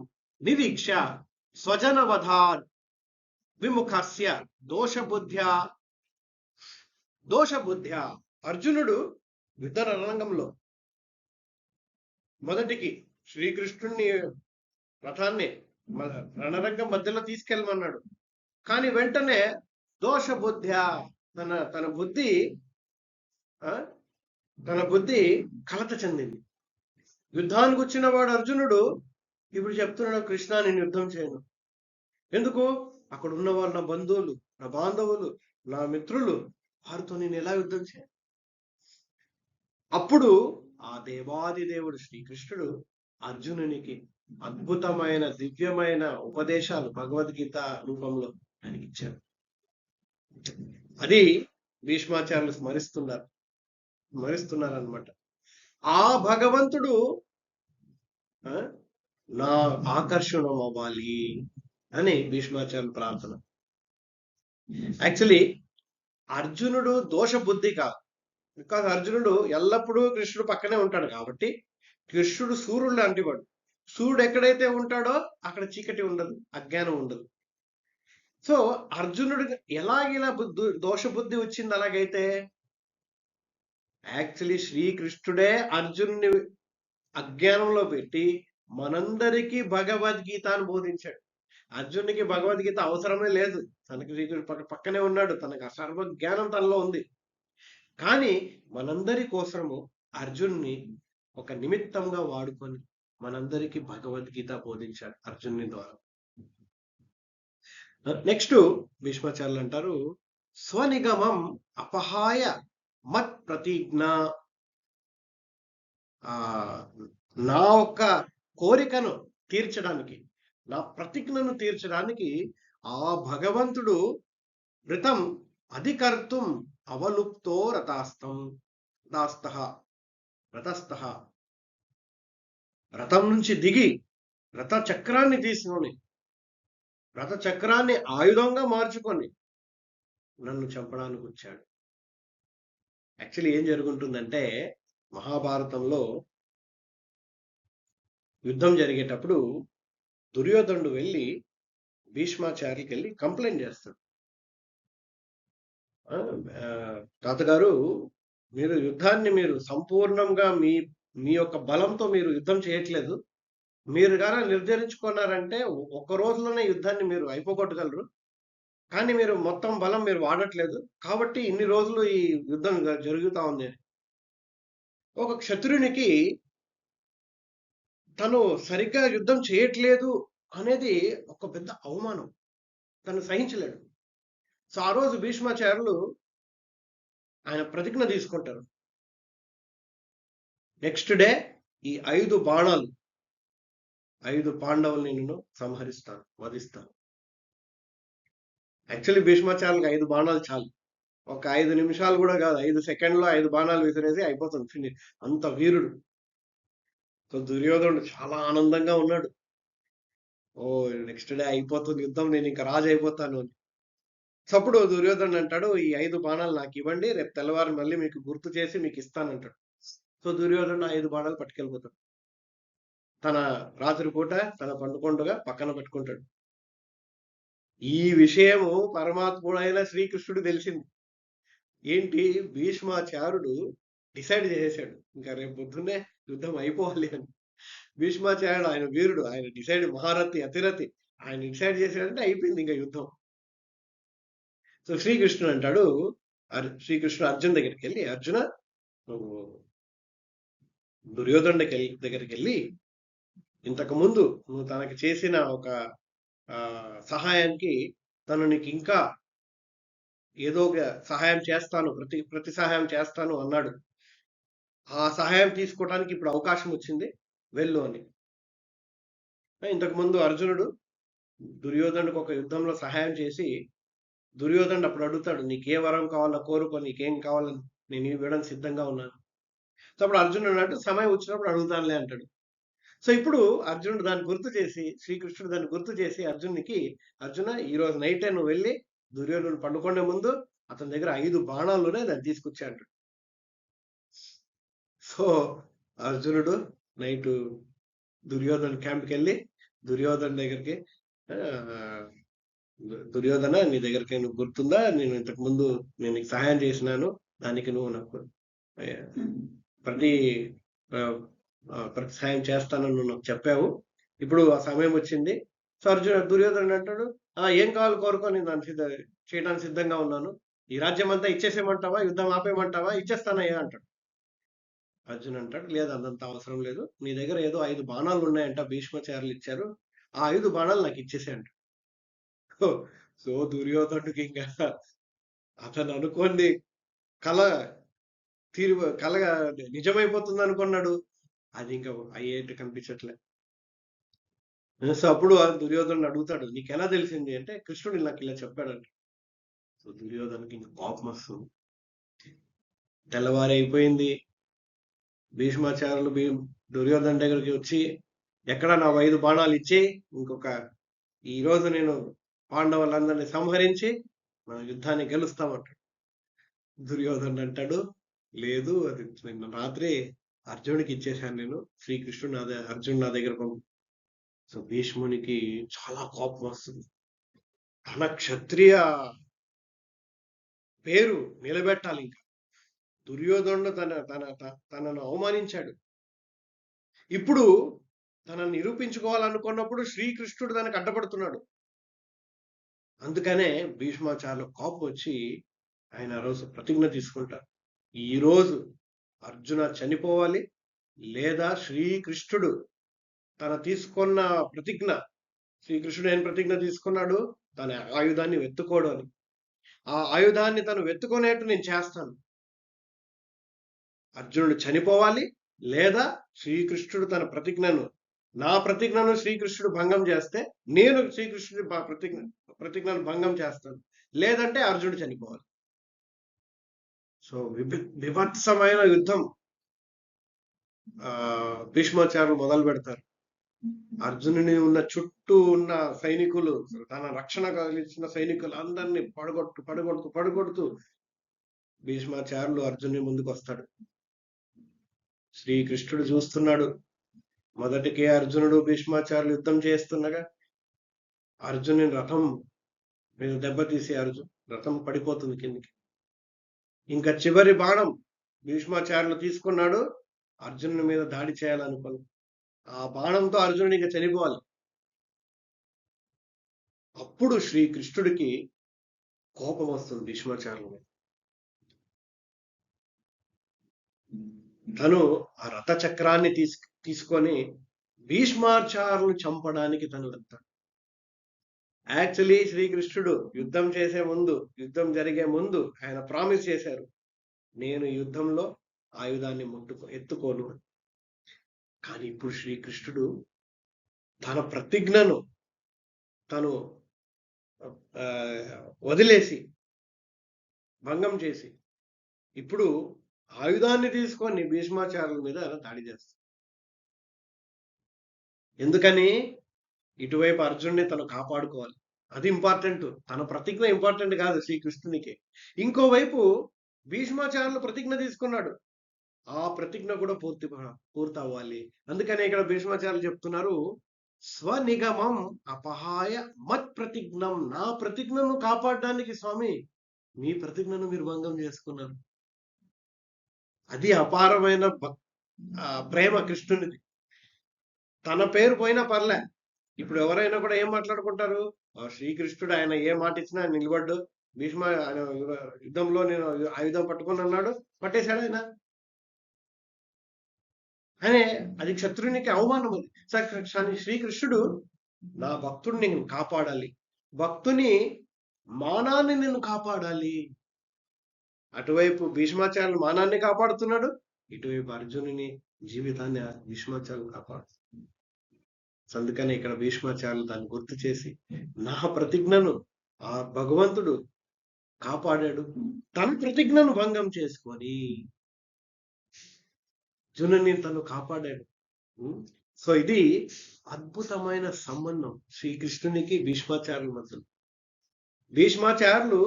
నిరీక్ష స్వజనవధా విముఖస్య దోషబుద్ధ్య. అర్జునుడు యుద్ధ రణరంగంలో మొదటికి శ్రీకృష్ణుని రథాన్ని రణరంగం మధ్యలో తీసుకెళ్ళమన్నాడు, కానీ వెంటనే దోషబుద్ధ్య తన బుద్ధి కలత చెందింది. యుద్ధానికి వచ్చిన వాడు అర్జునుడు ఇప్పుడు చెప్తున్నాడు, కృష్ణ నేను యుద్ధం చేయను. ఎందుకు? అక్కడ ఉన్న వాళ్ళు నా బంధువులు, నా బాంధవులు, నా మిత్రులు, వారితో నేను ఎలా యుద్ధం చేయను? అప్పుడు ఆ దేవాది దేవుడు శ్రీకృష్ణుడు అర్జునునికి అద్భుతమైన దివ్యమైన ఉపదేశాలు భగవద్గీత రూపంలో ఆయనకి ఇచ్చారు. అది భీష్మాచార్యులు స్మరిస్తున్నారన్నమాట. ఆ భగవంతుడు నా ఆకర్షణం అవ్వాలి అని భీష్మాచార్యులు ప్రార్థన. యాక్చువల్లీ అర్జునుడు దోష బుద్ధి కాదు, బికాజ్ అర్జునుడు ఎల్లప్పుడూ కృష్ణుడు పక్కనే ఉంటాడు కాబట్టి. కృష్ణుడు సూర్యుడు లాంటి వాడు. సూర్యుడు ఎక్కడైతే ఉంటాడో అక్కడ చీకటి ఉండదు, అజ్ఞానం ఉండదు. సో అర్జునుడు ఎలాగిలా దోష బుద్ధి వచ్చింది? అలాగైతే యాక్చువల్లీ శ్రీకృష్ణుడే అర్జునుని అజ్ఞానంలో పెట్టి మనందరికీ భగవద్గీతను బోధించాడు. అర్జునునికి భగవద్గీత అవసరమే లేదు, తనకి శ్రీకృష్ణుడు పక్కనే ఉన్నాడు, తనకు సర్వ జ్ఞానం తనలో ఉంది. కానీ మనందరి కోసము అర్జున్ని ఒక నిమిత్తంగా వాడుకొని మనందరికీ భగవద్గీత బోధించాడు అర్జునుని ద్వారా. నెక్స్ట్ భీష్మాచార్యులు అంటారు, స్వనిగమం అపహాయ మత్ ప్రతిజ్ఞ. నా ఒక్క కోరికను తీర్చడానికి, నా ప్రతిజ్ఞను తీర్చడానికి ఆ భగవంతుడు ఋతం అధికర్తుం అవలుప్తో రతస్థ రథం నుంచి దిగి రథ చక్రాన్ని తీసుకొని, రథ చక్రాన్ని ఆయుధంగా మార్చుకొని నన్ను చంపడానికి వచ్చాడు. యాక్చువల్లీ ఏం జరుగుతుందంటే, మహాభారతంలో యుద్ధం జరిగేటప్పుడు దుర్యోధనుడు వెళ్ళి భీష్మాచార్యులకి వెళ్ళి కంప్లైంట్ చేస్తాడు. తాతగారు, మీరు యుద్ధాన్ని మీరు సంపూర్ణంగా మీ మీ యొక్క బలంతో మీరు యుద్ధం చేయట్లేదు. మీరు గాన నిర్ధారించుకున్నారంటే ఒక్క రోజులోనే యుద్ధాన్ని మీరు అయిపోగొట్టగలరు. కానీ మీరు మొత్తం బలం మీరు వాడట్లేదు. కాబట్టి ఇన్ని రోజులు ఈ యుద్ధం జరుగుతా ఉంది. ఒక క్షత్రునికి తను సరిగ్గా యుద్ధం చేయట్లేదు అనేది ఒక పెద్ద అవమానం. తను సహించలేడు. సో ఆ రోజు భీష్మాచార్యులు ఆయన ప్రతిజ్ఞ తీసుకుంటారు. నెక్స్ట్ డే ఈ 5 బాణాలు 5 పాండవుల్ని నేను సంహరిస్తాను, వధిస్తాను. యాక్చువల్లీ భీష్మాచార్యులకు 5 బాణాలు చాలు. ఒక 5 నిమిషాలు కూడా కాదు, 5 సెకండ్లో 5 బాణాలు విసిరేసి అయిపోతుంది ఫినిష్. అంత వీరుడు. సో దుర్యోధనుడు చాలా ఆనందంగా ఉన్నాడు. ఓ నెక్స్ట్ డే అయిపోతుంది యుద్ధం, నేను ఇంకా రాజు అయిపోతాను అని. సో అప్పుడు దుర్యోధనుడు అంటాడు, ఈ 5 బాణాలు నాకు ఇవ్వండి, రేపు తెల్లవారు మళ్ళీ మీకు గుర్తు చేసి మీకు ఇస్తానంటాడు. సో దుర్యోధనుడు 5 బాణాలు పట్టుకెళ్ళిపోతాడు. తన రాత్రిపూట తన పండుకొండగా పక్కన పెట్టుకుంటాడు. ఈ విషయము పరమాత్ముడైన శ్రీకృష్ణుడు తెలిసింది. ఏంటి, భీష్మాచార్యుడు డిసైడ్ చేసేసాడు ఇంకా రేపు పొద్దున్నే యుద్ధం అయిపోవాలి అని. భీష్మాచార్యుడు ఆయన వీరుడు, ఆయన డిసైడ్, మహారథి అతిరథి, ఆయన డిసైడ్ చేశాడంటే అయిపోయింది ఇంకా యుద్ధం. సో శ్రీకృష్ణుడు అంటాడు, శ్రీకృష్ణుడు అర్జున్ దగ్గరికి వెళ్ళి, అర్జున నువ్వు దుర్యోధను దగ్గరికి వెళ్ళి ఇంతకు ముందు నువ్వు తనకి చేసిన ఒక సహాయానికి తను నీకు ఇంకా ఏదో ఒక సహాయం చేస్తాను, ప్రతి సహాయం చేస్తాను అన్నాడు. ఆ సహాయం తీసుకోవడానికి ఇప్పుడు అవకాశం వచ్చింది, వెళ్ళు అని. ఇంతకు ముందు అర్జునుడు దుర్యోధనుడికి ఒక యుద్ధంలో సహాయం చేసి, దుర్యోధనుడు అప్పుడు అడుగుతాడు, నీకే వరం కావాలో కోరుకో, నీకేం కావాలని నేను ఇవ్వడానికి సిద్ధంగా ఉన్నాను. సో అప్పుడు అర్జునుడు అన్నట్టు సమయం వచ్చినప్పుడు అడుగుతానులే అంటాడు. సో ఇప్పుడు అర్జునుడు దాన్ని గుర్తు చేసి, శ్రీకృష్ణుడు దాన్ని గుర్తు చేసి అర్జునునికి, అర్జున ఈ రోజు నైటే నువ్వు వెళ్ళి దుర్యోధనుడు పండుకునే ముందు అతని దగ్గర 5 బాణాలునే దాన్ని తీసుకొచ్చాడు. సో అర్జునుడు నైట్ దుర్యోధన క్యాంప్కి వెళ్ళి దుర్యోధన దగ్గరికి, దుర్యోధన నీ దగ్గరికి నువ్వు గుర్తుందా, నేను ఇంతకు ముందు నేను నీకు సహాయం చేసినాను, దానికి నువ్వు నాకు ప్రతి సహాయం చేస్తానని నువ్వు నాకు చెప్పావు, ఇప్పుడు ఆ సమయం వచ్చింది. సో దుర్యోధనుడు అంటాడు, ఏం కావాలి కోరుకో, నేను దాన్ని చేయడానికి సిద్ధంగా ఉన్నాను, ఈ రాజ్యం అంతా ఇచ్చేసేయమంటావా, యుద్ధం ఆపేయమంటావా, ఇచ్చేస్తానయ్యా అంటాడు. అర్జున్ అంటాడు, లేదు అంతంత అవసరం లేదు, నీ దగ్గర ఏదో 5 బాణాలు ఉన్నాయంట, భీష్మాచార్యులు ఇచ్చారు, ఆ 5 బాణాలు నాకు ఇచ్చేసేయంట. సో దుర్యోధనుడికి ఇంకా అతను అనుకోండి కళ కలగా నిజమైపోతుంది అనుకున్నాడు, అది ఇంకా అయ్యేట్టు కనిపించట్లే. సో అప్పుడు దుర్యోధనుడు అడుగుతాడు, నీకు ఎలా తెలిసింది అంటే, కృష్ణుడు నాకు ఇలా చెప్పాడంట. సో దుర్యోధనకి ఇంకా కోపం వస్తుంది. తెల్లవారి అయిపోయింది, భీష్మాచార్యులు దుర్యోధన దగ్గరికి వచ్చి, ఎక్కడ నా 5 బాణాలు ఇచ్చి ఈ రోజు నేను పాండవులందరినీ సంహరించి మన యుద్ధాన్ని గెలుస్తామంటాడు. దుర్యోధనుడు అంటాడు, లేదు, అది నిన్న రాత్రి అర్జునుడికి ఇచ్చేశాను నేను, శ్రీకృష్ణుడు అర్జునుడు నా దగ్గర సో భీష్మునికి చాలా కోపం వస్తుంది. తన క్షత్రియ పేరు నిలబెట్టాలి, ఇంకా దుర్యోధనుడు తనను అవమానించాడు, ఇప్పుడు తనను నిరూపించుకోవాలనుకున్నప్పుడు శ్రీకృష్ణుడు దానికి అడ్డపడుతున్నాడు. అందుకనే భీష్మాచార్యులు కోపం వచ్చి ఆయన రోజు ప్రతిజ్ఞ తీసుకుంటారు, ఈ రోజు అర్జున చనిపోవాలి, లేదా శ్రీకృష్ణుడు తన తీసుకున్న ప్రతిజ్ఞ, శ్రీకృష్ణుడు ఏం ప్రతిజ్ఞ తీసుకున్నాడు, తన ఆయుధాన్ని వెతుక్కోవడం అని, ఆ ఆయుధాన్ని తను వెతుకునేట్టు నేను చేస్తాను. అర్జునుడు చనిపోవాలి, లేదా శ్రీకృష్ణుడు తన నా ప్రతిజ్ఞను శ్రీకృష్ణుడు భంగం చేస్తే నేను శ్రీకృష్ణుడి ప్రతిజ్ఞను భంగం చేస్తాను, లేదంటే అర్జునుడు చనిపోవాలి. సో విభత్సమైన యుద్ధం భీష్మాచార్యులు మొదలు పెడతారు. అర్జునుని ఉన్న చుట్టూ ఉన్న సైనికులు, తన రక్షణ కలిగించిన సైనికులు అందరినీ పడగొడుతూ భీష్మాచార్యులు అర్జునుని ముందుకు వస్తాడు. శ్రీకృష్ణుడు చూస్తున్నాడు, మొదటికి అర్జునుడు భీష్మాచార్యులు యుద్ధం చేస్తుండగా అర్జునుని రథం మీద దెబ్బతీసి రథం పడిపోతుంది కిందికి. ఇంకా చివరి బాణం భీష్మాచార్యులు తీసుకున్నాడు, అర్జునుని మీద దాడి చేయాలనుకుని. ఆ బాణంతో అర్జునుడు ఇంకా చనిపోవాలి. అప్పుడు శ్రీకృష్ణుడికి కోపం వస్తుంది భీష్మాచార్యుల మీద. తను ఆ రథ చక్రాన్ని తీసుకొని భీష్మాచార్యులను చంపడానికి తను వెళ్తాడు. యాక్చువల్లీ శ్రీకృష్ణుడు యుద్ధం చేసే ముందు, యుద్ధం జరిగే ముందు ఆయన ప్రామిస్ చేశారు, నేను యుద్ధంలో ఆయుధాన్ని ఎత్తుకోను. కానీ ఇప్పుడు శ్రీకృష్ణుడు తన ప్రతిజ్ఞను తను వదిలేసి, భంగం చేసి, ఇప్పుడు ఆయుధాన్ని తీసుకొని భీష్మాచార్యుల మీద దాడి చేస్తాడు. ఎందుకని? ఇటువైపు అర్జునుడిని తను కాపాడుకోవాలి, అది ఇంపార్టెంట్. తన ప్రతిజ్ఞ ఇంపార్టెంట్ కాదు శ్రీకృష్ణునికి. ఇంకోవైపు భీష్మాచార్యులు ప్రతిజ్ఞ తీసుకున్నాడు, ఆ ప్రతిజ్ఞ కూడా పూర్తి అవ్వాలి. అందుకనే ఇక్కడ భీష్మాచార్యులు చెప్తున్నారు, స్వనిగమం అపహాయ మత్ ప్రతిజ్ఞం. నా ప్రతిజ్ఞను కాపాడడానికి స్వామి మీ ప్రతిజ్ఞను మీరు భంగం చేసుకున్నారు. అది అపారమైన ప్రేమ కృష్ణునిది. తన పేరు పోయినా పర్లే. ఇప్పుడు ఎవరైనా కూడా ఏం మాట్లాడుకుంటారు, శ్రీకృష్ణుడు ఆయన ఏ మాట ఇచ్చినా నిలబడ్డు, భీష్మ యుద్ధంలో నేను ఆయుధం పట్టుకుని అన్నాడు, పట్టేశాడు ఆయన అనే. అది శత్రునికి అవమానం. అది శ్రీకృష్ణుడు నా భక్తుడిని నేను కాపాడాలి, భక్తుని మానాన్ని నేను కాపాడాలి. అటువైపు భీష్మాచార్యులు మానాన్ని కాపాడుతున్నాడు, ఇటువైపు అర్జునుని జీవితాన్ని భీష్మాచార్యులు కాపాడుతున్నాడు. అందుకని ఇక్కడ భీష్మాచార్యులు దాన్ని గుర్తు చేసి, నా ప్రతిజ్ఞను ఆ భగవంతుడు కాపాడాడు, తన ప్రతిజ్ఞను భంగం చేసుకొని అర్జునుని తను కాపాడాడు. సో ఇది అద్భుతమైన సంబంధం శ్రీకృష్ణునికి భీష్మాచార్యుల మధ్య. భీష్మాచార్యులు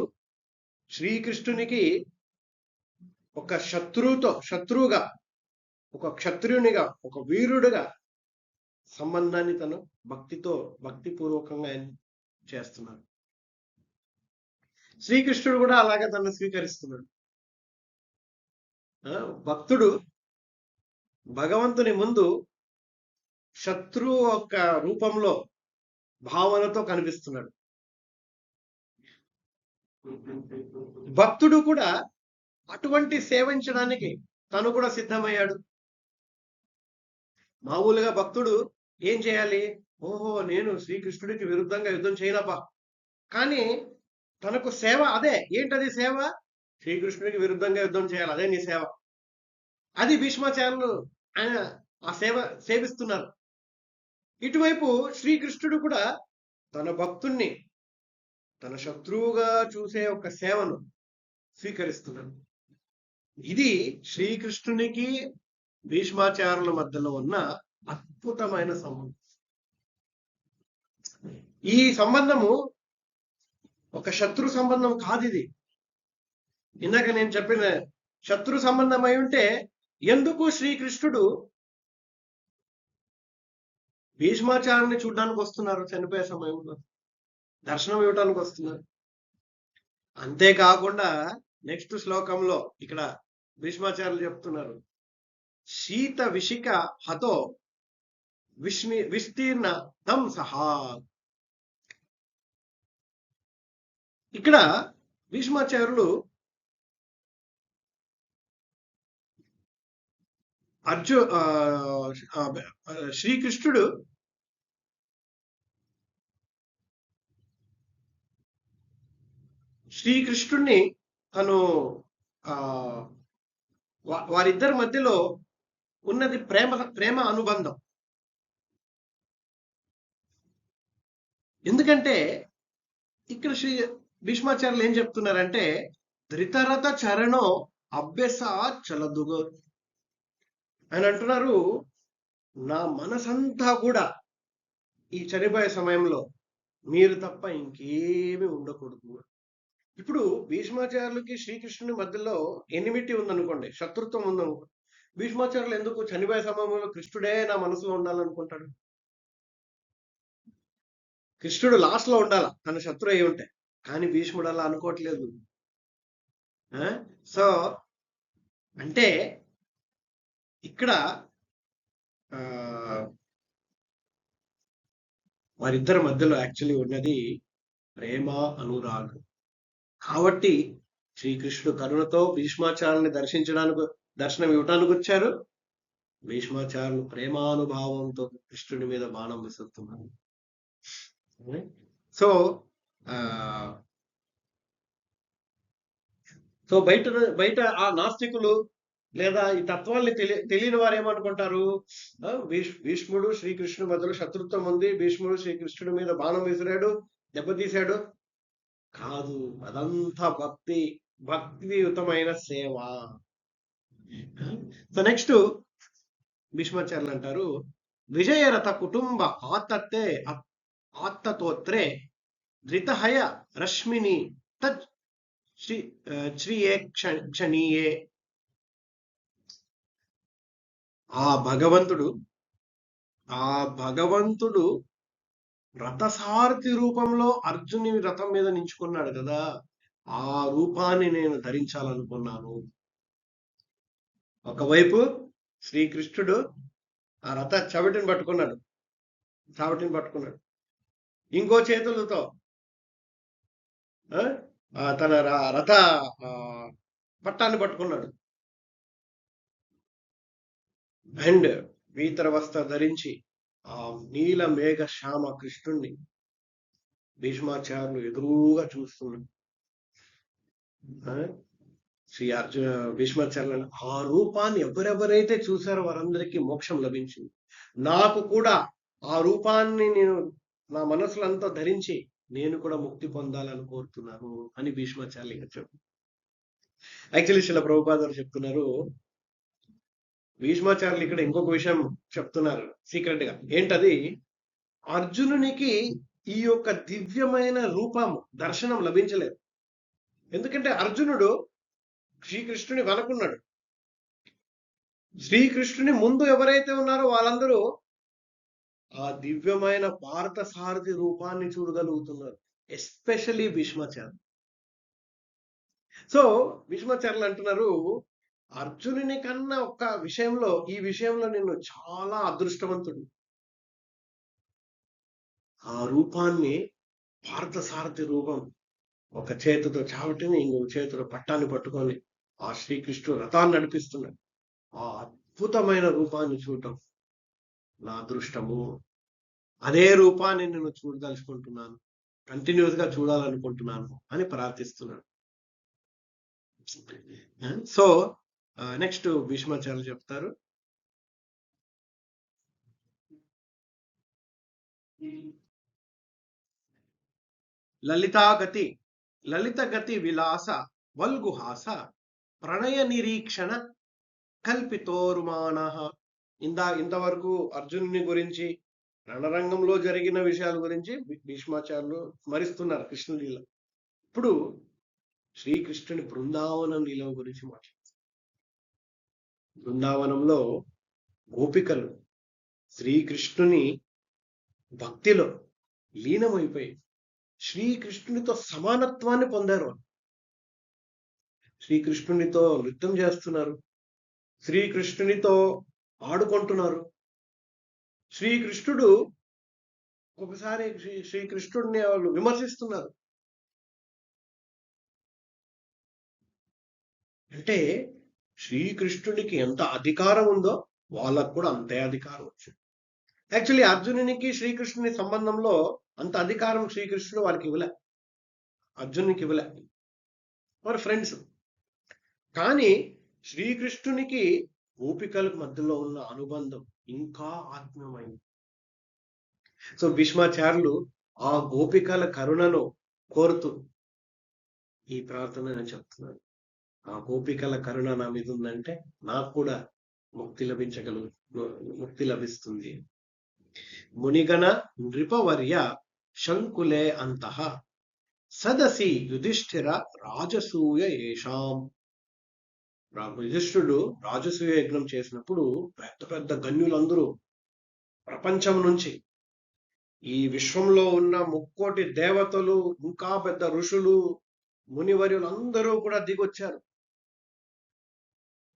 శ్రీకృష్ణునికి ఒక శత్రువుగా, ఒక క్షత్రియునిగా, ఒక వీరుడుగా సంబంధాన్ని తను భక్తిపూర్వకంగా ఆయన చేస్తున్నాడు. శ్రీకృష్ణుడు కూడా అలాగే తను స్వీకరిస్తున్నాడు. భక్తుడు భగవంతుని ముందు శత్రువు యొక్క రూపంలో, భావనతో కనిపిస్తున్నాడు. భక్తుడు కూడా అటువంటి సేవించడానికి తను కూడా సిద్ధమయ్యాడు. మామూలుగా భక్తుడు ఏం చేయాలి, ఓహో నేను శ్రీకృష్ణుడికి విరుద్ధంగా యుద్ధం చేయనప్పా, కానీ తనకు సేవ అదే. ఏంటది సేవ? శ్రీకృష్ణుడికి విరుద్ధంగా యుద్ధం చేయాలి, అదే నీ సేవ. అది భీష్మాచార్యులు ఆయన ఆ సేవిస్తున్నారు. ఇటువైపు శ్రీకృష్ణుడు కూడా తన భక్తుణ్ణి తన శత్రువుగా చూసే ఒక సేవను స్వీకరిస్తున్నాడు. ఇది శ్రీకృష్ణునికి భీష్మాచార్యుల మధ్యలో ఉన్న అద్భుతమైన సంబంధం. ఈ సంబంధము ఒక శత్రు సంబంధం కాదు. ఇది ఇందాక నేను చెప్పిన శత్రు సంబంధం అయి ఉంటే ఎందుకు శ్రీకృష్ణుడు భీష్మాచార్యుని చూడడానికి వస్తున్నారు? చనిపోయే సమయంలో దర్శనం ఇవ్వడానికి వస్తున్నారు. అంతేకాకుండా నెక్స్ట్ శ్లోకంలో ఇక్కడ భీష్మాచార్యులు చెప్తున్నారు, శీత విషిక హతో విస్తీర్ణ తం సహా. ఇక్కడ భీష్మాచార్యులు శ్రీకృష్ణుడిని తను వారిద్దరి మధ్యలో ఉన్నది ప్రేమ అనుబంధం. ఎందుకంటే ఇక్కడ భీష్మాచార్యులు ఏం చెప్తున్నారంటే, ధృతరథ చరణో అభ్యస చలదుగో. ఆయన అంటున్నారు, నా మనసంతా కూడా ఈ చనిపోయే సమయంలో మీరు తప్ప ఇంకేమీ ఉండకూడదు. ఇప్పుడు భీష్మాచార్యులకి శ్రీకృష్ణుని మధ్యలో ఎనిమిటీ ఉందనుకోండి, శత్రుత్వం ఉందనుకోండి, భీష్మాచార్యులు ఎందుకు చనిపోయే సమయంలో కృష్ణుడే నా మనసులో ఉండాలనుకుంటాడు? కృష్ణుడు లాస్ట్ లో ఉండాల తన శత్రు అయి ఉంటే, కానీ భీష్ముడు అలా అనుకోవట్లేదు. సో అంటే ఇక్కడ వారిద్దరి మధ్యలో యాక్చువల్లీ ఉన్నది ప్రేమ, అనురాగం. కాబట్టి శ్రీకృష్ణుడు కరుణతో భీష్మాచార్యుల్ని దర్శనం ఇవ్వటానికి వచ్చారు. భీష్మాచార్యులు ప్రేమానుభావంతో కృష్ణుడి మీద బాణం విసురుతున్నారు. సో సో బయట ఆ నాస్తికులు లేదా ఈ తత్వాల్ని తెలియని వారు ఏమనుకుంటారు? భీష్ముడు శ్రీకృష్ణుడి మధ్యలో శత్రుత్వం ఉంది, భీష్ముడు శ్రీకృష్ణుడి మీద బాణం విసిరాడు, దెబ్బతీశాడు. కాదు, అదంతా భక్తియుతమైన సేవ. సో నెక్స్ట్ భీష్మాచార్యులు అంటారు, విజయరథ కుటుంబ ఆత్తతోత్రే ధృతహయ రశ్మిని తత్ శ్రీయే క్షణీయే. ఆ భగవంతుడు రథసారథి రూపంలో అర్జుని రథం మీద నించుకున్నాడు కదా, ఆ రూపాన్ని నేను ధరించాలనుకున్నాను. ఒకవైపు శ్రీకృష్ణుడు ఆ రథ చావటిని పట్టుకున్నాడు, ఇంకో చేతులతో తన రథ పట్టాన్ని పట్టుకున్నాడు. అండ్ పీతర వస్త్ర ధరించి ఆ నీల మేఘ శ్యామ కృష్ణుణ్ణి భీష్మాచార్యులు ఎదురుగా చూస్తున్నాడు. శ్రీ భీష్మాచార్యులు ఆ రూపాన్ని ఎవరెవరైతే చూశారో వారందరికీ మోక్షం లభించింది. నాకు కూడా ఆ రూపాన్ని నేను నా మనసులో అంతా ధరించి నేను కూడా ముక్తి పొందాలని కోరుతున్నాను అని భీష్మాచార్యులు చెప్పు. యాక్చువల్లీ శిల ప్రభుపాదారు చెప్తున్నారు, భీష్మాచార్యులు ఇక్కడ ఇంకొక విషయం చెప్తున్నారు సీక్రెట్ గా. ఏంటది? అర్జునునికి ఈ యొక్క దివ్యమైన రూపం దర్శనం లభించలేదు. ఎందుకంటే అర్జునుడు శ్రీకృష్ణుని వనకున్నాడు. శ్రీకృష్ణుని ముందు ఎవరైతే ఉన్నారో వాళ్ళందరూ ఆ దివ్యమైన భారత సారథి రూపాన్ని చూడగలుగుతున్నారు, ఎస్పెషల్లీ భీష్మాచార్యులు. సో భీష్మాచార్యులు అంటున్నారు, అర్జునుని కన్నా ఈ విషయంలో నేను చాలా అదృష్టవంతుడు. ఆ రూపాన్ని, భారత సారథి రూపం, ఒక చేతితో చావటిని ఇంకొక చేతితో పట్టాన్ని పట్టుకొని ఆ శ్రీకృష్ణుడు రథాన్ని నడిపిస్తున్నాడు. ఆ అద్భుతమైన రూపాన్ని చూడటం నా అదృష్టము. అదే రూపాన్ని నేను చూడదలుచుకుంటున్నాను, కంటిన్యూస్ గా చూడాలనుకుంటున్నాను అని ప్రార్థిస్తున్నాడు. సో నెక్స్ట్ భీష్మాచార్యులు చెప్తారు, లలిత గతి విలాస వల్గుహాస ప్రణయ నిరీక్షణ కల్పితోరుమాన. ఇంతవరకు అర్జునుని గురించి, రణరంగంలో జరిగిన విషయాల గురించి భీష్మాచార్యులు స్మరిస్తున్నారు కృష్ణులీల. ఇప్పుడు శ్రీకృష్ణుని బృందావనం లీల గురించి మాట్లాడుతున్నారు. బృందావనంలో గోపికలు శ్రీకృష్ణుని భక్తిలో లీనమైపోయి శ్రీకృష్ణునితో సమానత్వాన్ని పొందారు. శ్రీకృష్ణునితో నృత్యం చేస్తున్నారు, శ్రీకృష్ణునితో ఆడుకుంటున్నారు. శ్రీకృష్ణుడు ఒకసారి శ్రీకృష్ణుడిని వాళ్ళు విమర్శిస్తున్నారు. అంటే శ్రీకృష్ణుడికి ఎంత అధికారం ఉందో వాళ్ళకు కూడా అంతే అధికారం వచ్చింది. యాక్చువల్లీ అర్జునునికి శ్రీకృష్ణుని సంబంధంలో అంత అధికారం శ్రీకృష్ణుడు వారికి ఇవ్వలే, అర్జునునికి ఇవ్వలే, వారి ఫ్రెండ్స్. కానీ శ్రీకృష్ణునికి గోపికలకు మధ్యలో ఉన్న అనుబంధం ఇంకా ఆత్మీయమైంది. సో భీష్మాచార్యులు ఆ గోపికల కరుణను కోరుతూ ఈ ప్రార్థన నేను చెప్తున్నాను. ఆ గోపికల కరుణ నా మీద ఉందంటే నాకు కూడా ముక్తి లభిస్తుంది. మునిగణ నృపవర్య శంకులే అంతః సదసి యుధిష్ఠిర రాజసూయ ఏషాం. యుధిష్ఠుడు రాజసూయ యజ్ఞం చేసినప్పుడు పెద్ద పెద్ద గన్యులందరూ ప్రపంచం నుంచి, ఈ విశ్వంలో ఉన్న ముక్కోటి దేవతలు, ఇంకా పెద్ద ఋషులు, మునివర్యులు అందరూ కూడా దిగొచ్చారు.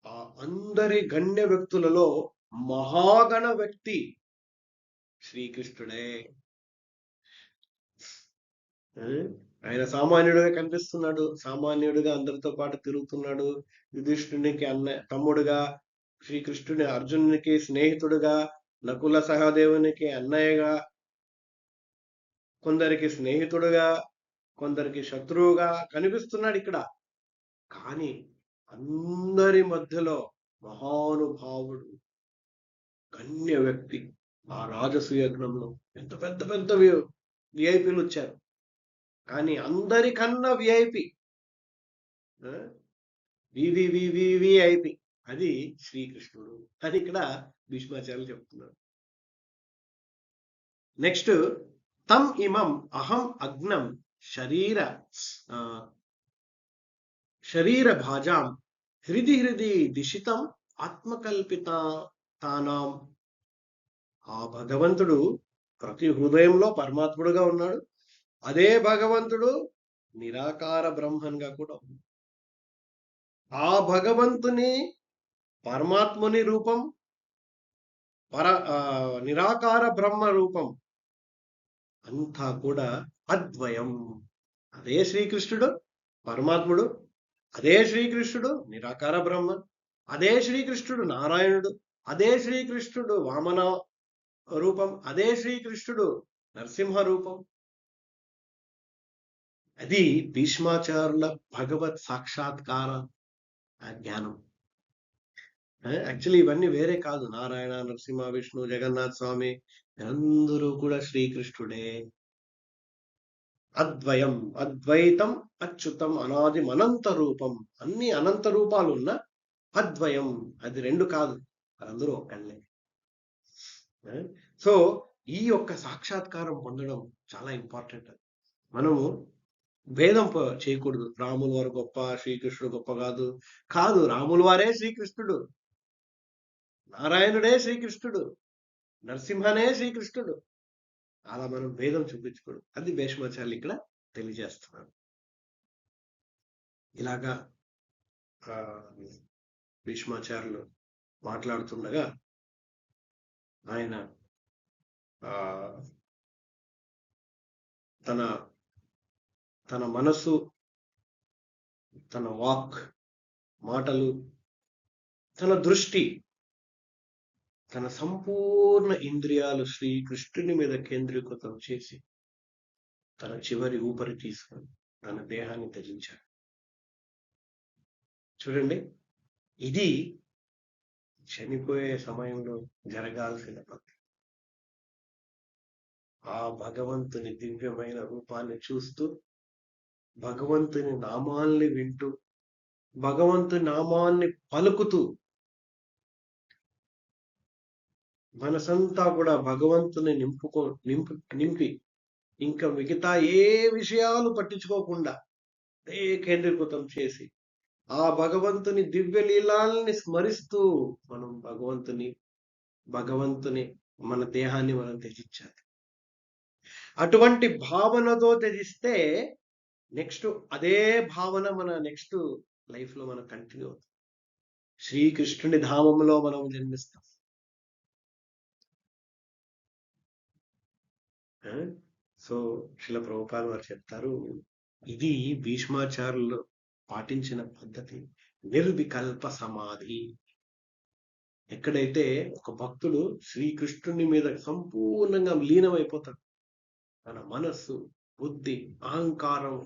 ఆ అందరి గణ్య వ్యక్తులలో మహాగణ వ్యక్తి శ్రీకృష్ణుడే. ఆయన సామాన్యుడిగా కనిపిస్తున్నాడు, సామాన్యుడిగా అందరితో పాటు తిరుగుతున్నాడు. యుధిష్ఠునికి తమ్ముడుగా, శ్రీకృష్ణుని అర్జునునికి స్నేహితుడుగా, నకుల సహదేవునికి అన్నయ్యగా, కొందరికి స్నేహితుడుగా, కొందరికి శత్రువుగా కనిపిస్తున్నాడు ఇక్కడ. కానీ అందరి మధ్యలో మహానుభావుడు, గణ్య వ్యక్తి. ఆ రాజసూయజ్ఞంలో ఎంత పెద్ద పెద్ద విఐపీలు వచ్చారు, కానీ అందరికన్నా విఐపి, వివివివిఐపి అది శ్రీకృష్ణుడు అని ఇక్కడ భీష్మాచార్యులు చెప్తున్నారు. నెక్స్ట్, తం ఇమం అహం అగ్నం శరీర భాజాం హృది హృది దిశితం ఆత్మకల్పిత తానాం. ఆ భగవంతుడు ప్రతి హృదయంలో పరమాత్ముడుగా ఉన్నాడు. అదే భగవంతుడు నిరాకార బ్రహ్మన్గా కూడా ఉంది. ఆ భగవంతుని పరమాత్ముని రూపం, నిరాకార బ్రహ్మ రూపం అంతా కూడా అద్వయం. అదే శ్రీకృష్ణుడు పరమాత్ముడు, అదే శ్రీకృష్ణుడు నిరాకార బ్రహ్మ, అదే శ్రీకృష్ణుడు నారాయణుడు, అదే శ్రీకృష్ణుడు వామన రూపం, అదే శ్రీకృష్ణుడు నరసింహ రూపం. అది భీష్మాచార్యుల భగవత్ సాక్షాత్కార జ్ఞానం. యాక్చువల్లీ ఇవన్నీ వేరే కాదు. నారాయణ, నరసింహ, విష్ణు, జగన్నాథ్ స్వామి అందరూ కూడా శ్రీకృష్ణుడే. అద్వయం, అద్వైతం, అచ్యుతం, అనాది అనంత రూపం. అన్ని అనంత రూపాలు ఉన్న అద్వయం, అది రెండు కాదు, అందరూ ఒక్కళ్ళే. సో ఈ యొక్క సాక్షాత్కారం పొందడం చాలా ఇంపార్టెంట్. మనము భేదం చేయకూడదు. రాముల వారు గొప్ప, శ్రీకృష్ణుడు గొప్ప కాదు. రాముల వారే శ్రీకృష్ణుడు, నారాయణుడే శ్రీకృష్ణుడు, నరసింహనే శ్రీకృష్ణుడు. అలా మనం భేదం చూపించకూడదు. అది భీష్మాచార్యులు ఇక్కడ తెలియజేస్తున్నారు. ఇలాగా భీష్మాచార్యులు మాట్లాడుతుండగా ఆయన తన మనసు, తన వాక్, మాటలు, తన దృష్టి, తన సంపూర్ణ ఇంద్రియాలు శ్రీకృష్ణుని మీద కేంద్రీకృతం చేసి తన చివరి ఊపిరి తీసుకొని తన దేహాన్ని త్యజించాడు. చూడండి, ఇది చనిపోయే సమయంలో జరగాల్సిన పద్ధతి. ఆ భగవంతుని దివ్యమైన రూపాన్ని చూస్తూ, భగవంతుని నామాల్ని వింటూ, భగవంతుని నామాన్ని పలుకుతూ మనసంతా కూడా భగవంతుని నింపి ఇంకా మిగతా ఏ విషయాలు పట్టించుకోకుండా కేంద్రీకృతం చేసి ఆ భగవంతుని దివ్య లీలాల్ని స్మరిస్తూ మనం భగవంతుని మన దేహాన్ని మనం త్యజించాలి. అటువంటి భావనతో త్యజిస్తే నెక్స్ట్ అదే భావన మన నెక్స్ట్ లైఫ్ లో మనం కంటిన్యూ అవుతుంది. శ్రీకృష్ణుని ధామంలో మనం జన్మిస్తాం. సో శ్రీల ప్రభుపాద వారు చెప్తారు, ఇది భీష్మాచార్యులు పాటించిన పద్ధతి, నిర్వికల్ప సమాధి. ఎక్కడైతే ఒక భక్తుడు శ్రీకృష్ణుని మీద సంపూర్ణంగా లీనమైపోతాడు, తన మనస్సు, బుద్ధి, అహంకారం,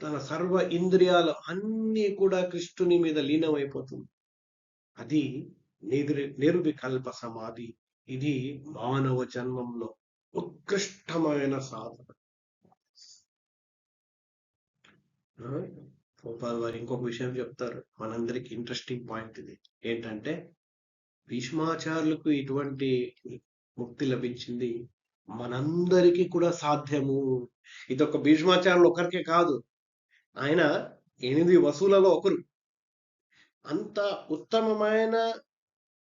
తన సర్వ ఇంద్రియాలు అన్నీ కూడా కృష్ణుని మీద లీనమైపోతుంది. అది నిర్వికల్ప సమాధి. ఇది మానవ జన్మంలో ఉత్కృష్టమైన సాధన. గోపాల్ వారు ఇంకొక విషయం చెప్తారు, మనందరికి ఇంట్రెస్టింగ్ పాయింట్ ఇది. ఏంటంటే భీష్మాచార్యులకు ఇటువంటి ముక్తి లభించింది, మనందరికీ కూడా సాధ్యము. ఇదొక భీష్మాచార్యులు ఒకరికే కాదు, ఆయన 8 వసువులలో ఒకరు. అంత ఉత్తమమైన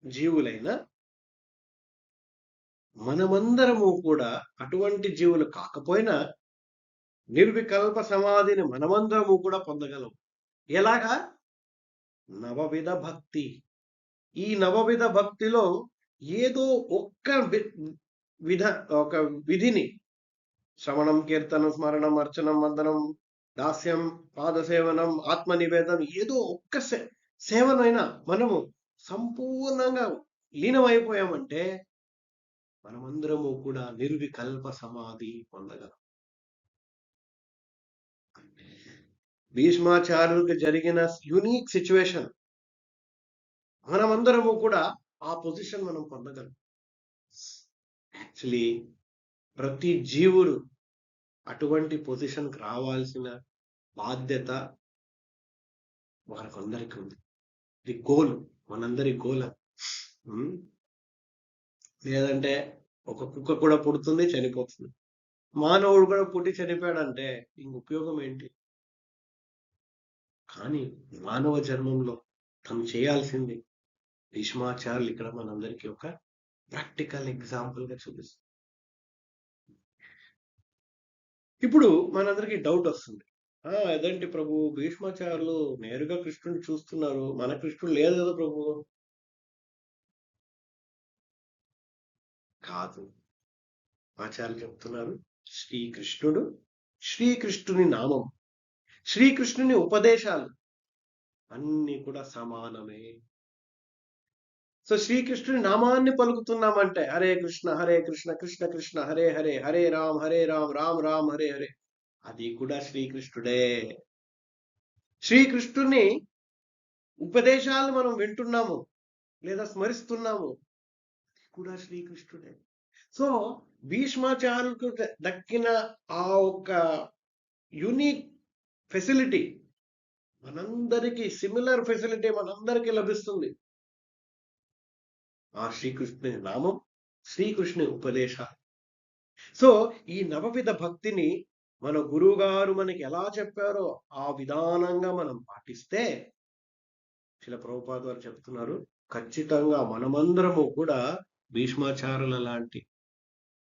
జీవులైన మనమందరము కూడా అటువంటి జీవులు కాకపోయినా నిర్వికల్ప సమాధిని మనమందరము కూడా పొందగలం. ఎలాగా? నవవిధ భక్తి. ఈ నవవిధ భక్తిలో ఏదో ఒక్క ఒక విధిని, శ్రవణం, కీర్తనం, స్మరణం, అర్చనం, వందనం, దాస్యం, పాదసేవనం, ఆత్మ నివేదనం, ఏదో ఒక్క సేవనైనా మనము సంపూర్ణంగా లీనమైపోయామంటే మనమందరము కూడా నిర్వికల్ప సమాధి పొందగలం. భీష్మాచార్యులకు జరిగిన యునిక్ సిచ్యువేషన్, మనమందరము కూడా ఆ పొజిషన్ మనం పొందగలం. యాక్చువల్లీ ప్రతి జీవుడు అటువంటి పొజిషన్కి రావాల్సిన బాధ్యత వారికందరికీ ఉంది. ఇది గోల్, మనందరి గోల్. లేదంటే ఒక కుక్క కూడా పుడుతుంది, చనిపోతుంది. మానవుడు కూడా పుట్టి చనిపోయాడంటే ఇంక ఉపయోగం ఏంటి? కానీ మానవ జన్మంలో తను చేయాల్సింది భీష్మాచార్యులు ఇక్కడ మనందరికీ ఒక ప్రాక్టికల్ ఎగ్జాంపుల్ గా చూపిస్తుంది. ఇప్పుడు మనందరికీ డౌట్ వస్తుంది, అదేంటి ప్రభు, భీష్మాచార్యులు నేరుగా కృష్ణుని చూస్తున్నారు, మన కృష్ణుడు లేదు కదా ప్రభు? కాదు, ఆచార్యులు చెప్తున్నారు, శ్రీకృష్ణుడు, శ్రీకృష్ణుని నామం, శ్రీకృష్ణుని ఉపదేశాలు అన్ని కూడా సమానమే. సో శ్రీకృష్ణుని నామాన్ని పలుకుతున్నామంటే హరే కృష్ణ కృష్ణ కృష్ణ హరే హరే, హరే రామ్ రామ్ రామ్ హరే హరే, అది కూడా శ్రీకృష్ణుడే. శ్రీకృష్ణుని ఉపదేశాలు మనం వింటున్నాము లేదా స్మరిస్తున్నాము, కూడా శ్రీకృష్ణుడే. సో భీష్మాచార్యులకు దక్కిన ఆ ఒక యూనిక్ ఫెసిలిటీ మనందరికీ, సిమిలర్ ఫెసిలిటీ మనందరికీ లభిస్తుంది. ఆ శ్రీకృష్ణుని నామం, శ్రీకృష్ణుని ఉపదేశాలు. సో ఈ నవవిధ భక్తిని మన గురువు గారు మనకి ఎలా చెప్పారో ఆ విధానంగా మనం పాటిస్తే, శిల ప్రభుపాద వారు చెప్తున్నారు, ఖచ్చితంగా మనమందరము కూడా భీష్మాచార్యుల లాంటి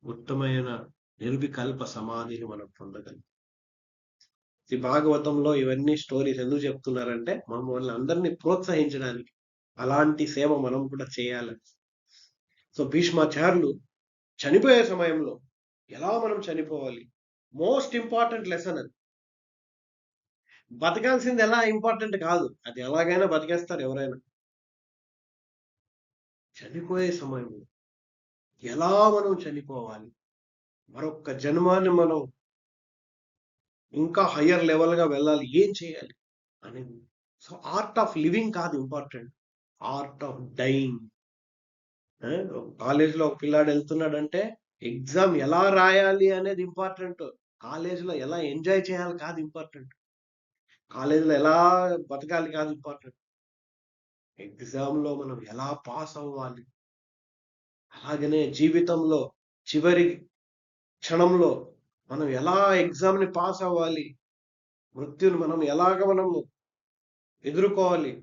ఉత్తమైన నిర్వికల్ప సమాధిని మనం పొందగలం. ఈ భాగవతంలో ఇవన్నీ స్టోరీస్ ఎందుకు చెప్తున్నారంటే మమ్మల్ని అందరినీ ప్రోత్సహించడానికి, అలాంటి సేవ మనం కూడా చేయాలని. సో భీష్మాచార్యులు చనిపోయే సమయంలో ఎలా మనం చనిపోవాలి, మోస్ట్ ఇంపార్టెంట్ లెసన్ అది. బతకాల్సింది ఎలా ఇంపార్టెంట్ కాదు, అది ఎలాగైనా బతికేస్తారు ఎవరైనా. చనిపోయే సమయంలో ఎలా మనం చనిపోవాలి, మరొక్క జన్మాన్ని మనం ఇంకా హయ్యర్ లెవెల్ గా వెళ్ళాలి, ఏం చేయాలి అనేది. సో ఆర్ట్ ఆఫ్ లివింగ్ కాదు ఇంపార్టెంట్, ఆర్ట్ ఆఫ్ డైయింగ్. కాలేజీలో ఒక పిల్లాడు వెళ్తున్నాడంటే ఎగ్జామ్ ఎలా రాయాలి అనేది ఇంపార్టెంట్, కాలేజీలో ఎలా ఎంజాయ్ చేయాలి కాదు ఇంపార్టెంట్, కాలేజీలో ఎలా బతకాలి కాదు ఇంపార్టెంట్, ఎగ్జామ్లో మనం ఎలా పాస్ అవ్వాలి. అలాగనే జీవితంలో చివరి క్షణంలో మనం ఎలా ఎగ్జామ్ని పాస్ అవ్వాలి, మృత్యుని మనం మనము ఎదుర్కోవాలి,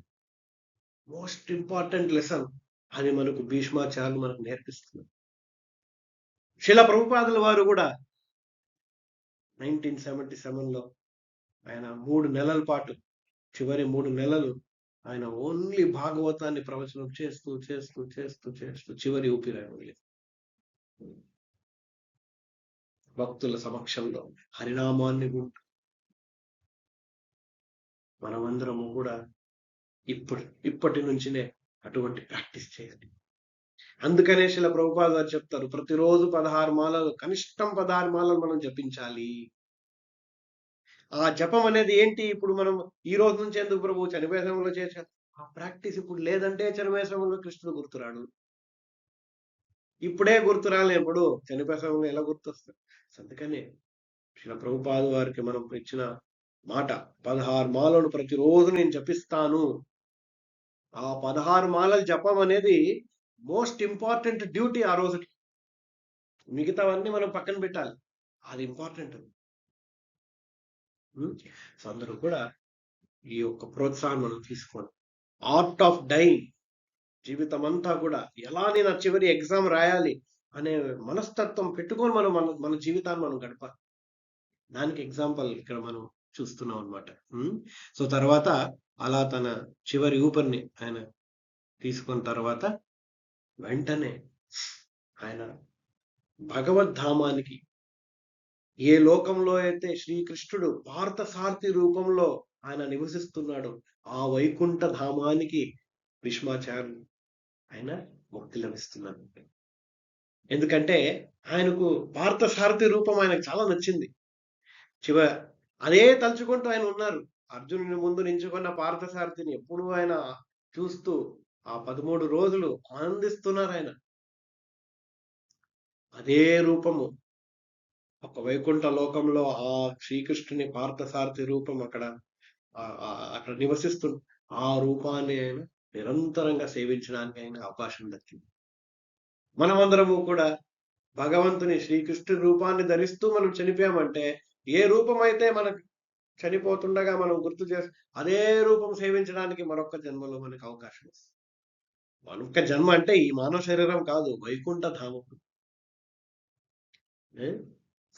మోస్ట్ ఇంపార్టెంట్ లెసన్ అని మనకు భీష్మాచార్యులు మనకు నేర్పిస్తున్నారు. శిల ప్రభుపాదుల వారు కూడా 1977లో ఆయన 3 నెలల పాటు, చివరి 3 నెలలు ఆయన ఓన్లీ భాగవతాన్ని ప్రవచనం చేస్తూ చేస్తూ చేస్తూ చేస్తూ చివరి ఊపిరి భక్తుల సమక్షంలో హరినామాన్ని వింటూ. మనమందరము కూడా ఇప్పటి నుంచినే అటువంటి ప్రాక్టీస్ చేయాలి. అందుకనే శిల ప్రభుపాద గారు చెప్తారు, ప్రతిరోజు 16 మాలలు, కనిష్టం 16 మాలలు మనం జపించాలి. ఆ జపం అనేది ఏంటి? ఇప్పుడు మనం ఈ రోజు నుంచి ఎందుకు ప్రభు చనిపోయే సమయంలో చేశాం, ఆ ప్రాక్టీస్ ఇప్పుడు లేదంటే చనిపోయే సమయంలో కృష్ణుడు గుర్తురాడు. ఇప్పుడే గుర్తురాలి, ఎప్పుడు చనిపోయే సమయంలో ఎలా గుర్తొస్తుంది? అందుకనే శిల ప్రభుపాద వారికి మనం ఇచ్చిన మాట, 16 మాలలు ప్రతిరోజు నేను జపిస్తాను. ఆ 16 మాలలు జపం అనేది మోస్ట్ ఇంపార్టెంట్ డ్యూటీ ఆ రోజుకి. మిగతావన్నీ మనం పక్కన పెట్టాలి, అది ఇంపార్టెంట్. సో అందరూ కూడా ఈ యొక్క ప్రోత్సాహం మనం తీసుకోండి. Art of dyeing. జీవితం అంతా కూడా ఎలా నేను ఆ చివరి ఎగ్జామ్ రాయాలి అనే మనస్తత్వం పెట్టుకొని మనం మన మన జీవితాన్ని మనం గడపాలి. దానికి ఎగ్జాంపుల్ ఇక్కడ మనం చూస్తున్నాం అనమాట. సో తర్వాత అలా తన చివరి ఊపిరిని ఆయన తీసుకున్న తర్వాత వెంటనే ఆయన భగవద్ధామానికి, ఏ లోకంలో అయితే శ్రీకృష్ణుడు పార్థసారథి రూపంలో ఆయన నివసిస్తున్నాడో ఆ వైకుంఠ ధామానికి భీష్మాచార్యులు ఆయన ముక్తి లభిస్తున్నారు. ఎందుకంటే ఆయనకు పార్థసారథి రూపం ఆయనకు చాలా నచ్చింది. అదే తలుచుకుంటూ ఆయన ఉన్నారు. అర్జునుని ముందు నించుకున్న పార్థసారథిని ఎప్పుడూ ఆయన చూస్తూ ఆ 13 రోజులు ఆనందిస్తున్నారు ఆయన. అదే రూపము ఒక వైకుంఠ లోకంలో ఆ శ్రీకృష్ణుని పార్థసారథి రూపం అక్కడ నివసిస్తుంది. ఆ రూపాన్ని ఆయన నిరంతరంగా సేవించడానికి ఆయన అవకాశం దక్కింది. మనమందరము కూడా భగవంతుని శ్రీకృష్ణుని రూపాన్ని ధరిస్తూ మనం చనిపోయామంటే, ఏ రూపమైతే మనకు చనిపోతుండగా మనం గుర్తు చేసి అదే రూపం సేవించడానికి మరొక్క జన్మలో మనకు అవకాశం వస్తుంది. మరొక్క జన్మ అంటే ఈ మానవ శరీరం కాదు, వైకుంఠ ధామం.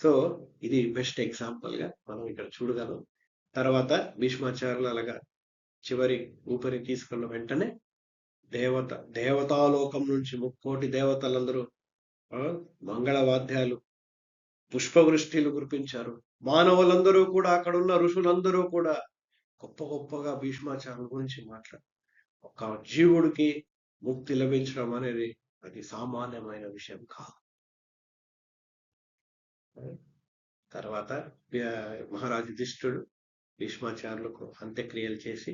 సో ఇది బెస్ట్ ఎగ్జాంపుల్ గా మనం ఇక్కడ చూడగలం. తర్వాత భీష్మాచార్యులు అలాగా చివరి ఊపిరి తీసుకున్న వెంటనే దేవతాలోకం నుంచి 3,000,000 దేవతలందరూ మంగళవాద్యాలు, పుష్పవృష్టిలు కురిపించారు. మానవులందరూ కూడా, అక్కడున్న ఋషులందరూ కూడా గొప్ప గొప్పగా భీష్మాచార్యుల గురించి మాట్లాడు. ఒక జీవుడికి ముక్తి లభించడం అనేది అది సామాన్యమైన విషయం కాదు. తర్వాత మహారాజు యుధిష్ఠిరుడు భీష్మాచార్యులకు అంత్యక్రియలు చేసి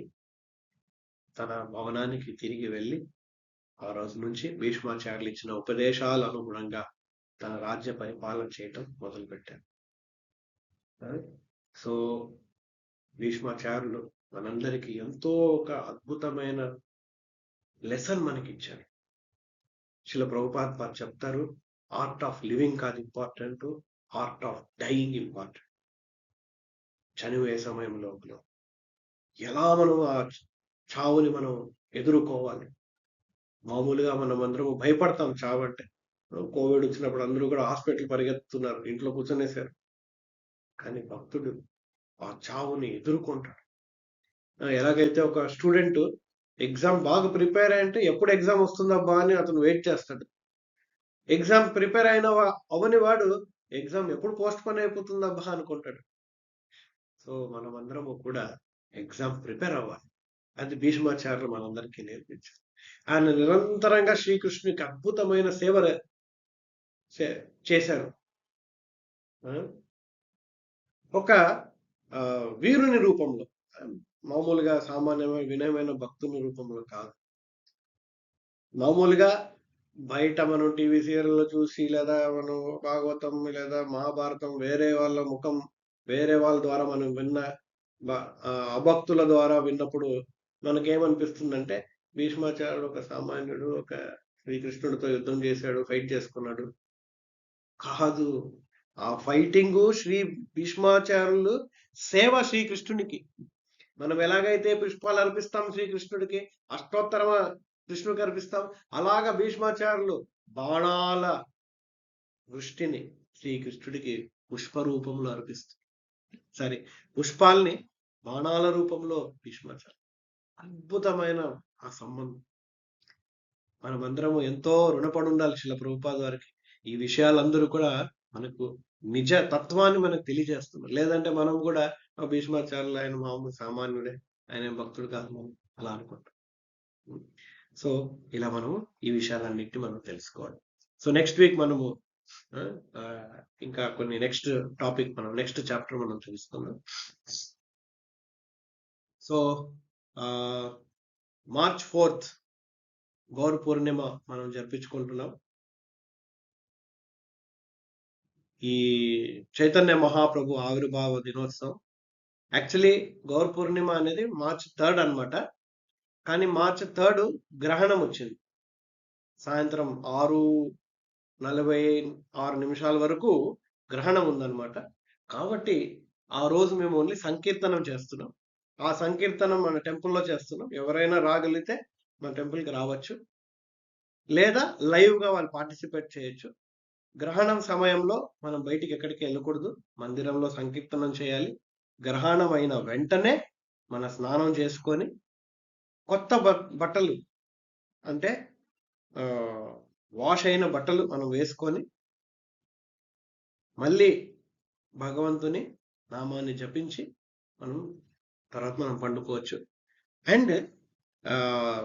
తన భవనానికి తిరిగి వెళ్ళి ఆ రోజు నుంచి భీష్మాచార్యులు ఇచ్చిన ఉపదేశాల అనుగుణంగా తన రాజ్య పరిపాలన చేయటం మొదలుపెట్టారు. సో భీష్మాచార్యులు మనందరికీ ఎంతో ఒక అద్భుతమైన లెసన్ మనకిచ్చారు. శ్రీల ప్రభుపాద చెప్తారు, ఆర్ట్ ఆఫ్ లివింగ్ కాదు important, art of dyeing important. చనిపోయే సమయంలో ఎలా మనం ఆ చావుని మనం ఎదుర్కోవాలి. మామూలుగా మనం అందరం భయపడతాం చావంటే. కోవిడ్ వచ్చినప్పుడు అందరూ కూడా హాస్పిటల్ పరిగెత్తుతున్నారు, ఇంట్లో కూర్చొనేశారు. కానీ భక్తుడు ఆ చావుని ఎదుర్కొంటాడు. ఎలాగైతే ఒక స్టూడెంట్ ఎగ్జామ్ బాగా ప్రిపేర్ అయ్యంటే ఎప్పుడు ఎగ్జామ్ వస్తుందబ్బా అని అతను వెయిట్ చేస్తాడు. ఎగ్జామ్ ప్రిపేర్ అవని వాడు ఎగ్జామ్ ఎప్పుడు పోస్ట్ పోన్ అయిపోతుందబ్బా అనుకుంటాడు. సో మనమందరము కూడా ఎగ్జామ్ ప్రిపేర్ అవ్వాలి. అది భీష్మాచార్యులు మనందరికీ నేర్పించారు. ఆయన నిరంతరంగా శ్రీకృష్ణునికి అద్భుతమైన సేవ చేశారు. ఒక వీరుని రూపంలో, మామూలుగా సామాన్యమైన వినయమైన భక్తుని రూపంలో కాదు. మామూలుగా బయట మనం టీవీ సీరియల్లో చూసి, లేదా మనం భాగవతం లేదా మహాభారతం వేరే వాళ్ళ ముఖం, వేరే వాళ్ళ ద్వారా మనం విన్న అభక్తుల ద్వారా విన్నప్పుడు మనకేమనిపిస్తుందంటే, భీష్మాచార్యుడు ఒక సామాన్యుడు, ఒక శ్రీకృష్ణుడితో యుద్ధం చేశాడు, ఫైట్ చేసుకున్నాడు. కాదు, ఆ ఫైటింగ్ శ్రీ భీష్మాచార్యులు సేవ శ్రీకృష్ణునికి. మనం ఎలాగైతే పుష్పాలు అర్పిస్తాం శ్రీకృష్ణుడికి, అష్టోత్తరమ కృష్ణుడికి అర్పిస్తాం, అలాగా భీష్మాచార్యులు బాణాల వృష్టిని శ్రీకృష్ణుడికి పుష్ప రూపంలో అర్పిస్తారు. సరే, పుష్పాల్ని బాణాల రూపంలో భీష్మాచార్యులు. అద్భుతమైన ఆ సంబంధం. మనమందరము ఎంతో రుణపడి ఉండాలి శ్రీల ప్రభుపాద వారికి. ఈ విషయాలందరూ కూడా మనకు నిజ తత్వాన్ని మనకు తెలియజేస్తున్నారు. లేదంటే మనం కూడా భీష్మాచార్యులు ఆయన మామూలు సామాన్యుడే, ఆయన భక్తుడు కాదు మనం అలా అనుకుంటాం. సో ఇలా మనము ఈ విషయాలన్నిటి మనం తెలుసుకోవాలి. సో నెక్స్ట్ వీక్ మనము ఇంకా కొన్ని నెక్స్ట్ టాపిక్, మనం నెక్స్ట్ చాప్టర్ మనం తెలుసుకుందాం. సో మార్చ్ 4th గౌర పూర్ణిమ మనం జరిపించుకుంటున్నాం. ఈ చైతన్య మహాప్రభు ఆవిర్భావ దినోత్సవం. యాక్చువల్లీ గౌర పూర్ణిమ అనేది మార్చ్ 3rd అనమాట. కానీ మార్చ్ 3rd గ్రహణం వచ్చింది. సాయంత్రం 6:46 వరకు గ్రహణం ఉందన్నమాట. కాబట్టి ఆ రోజు మేము ఓన్లీ సంకీర్తనం చేస్తున్నాం. ఆ సంకీర్తనం మన టెంపుల్‌లో చేస్తున్నాం. ఎవరైనా రాగలిగితే మన టెంపుల్‌కి రావచ్చు. లేదా లైవ్‌గా వాళ్ళు పార్టిసిపేట్ చేయొచ్చు. గ్రహణం సమయంలో మనం బయటికెక్కడికి ఎళ్ళకూడదు. మందిరంలో సంకీర్తనం చేయాలి. గ్రహణం అయిన వెంటనే మన స్నానం చేసుకొని, కొత్త బట్టలు అంటే వాష్ అయిన బట్టలు మనం వేసుకొని, మళ్ళీ భగవంతుని నామాన్ని జపించి మనం తర్వాత మనం పండుకోవచ్చు. అండ్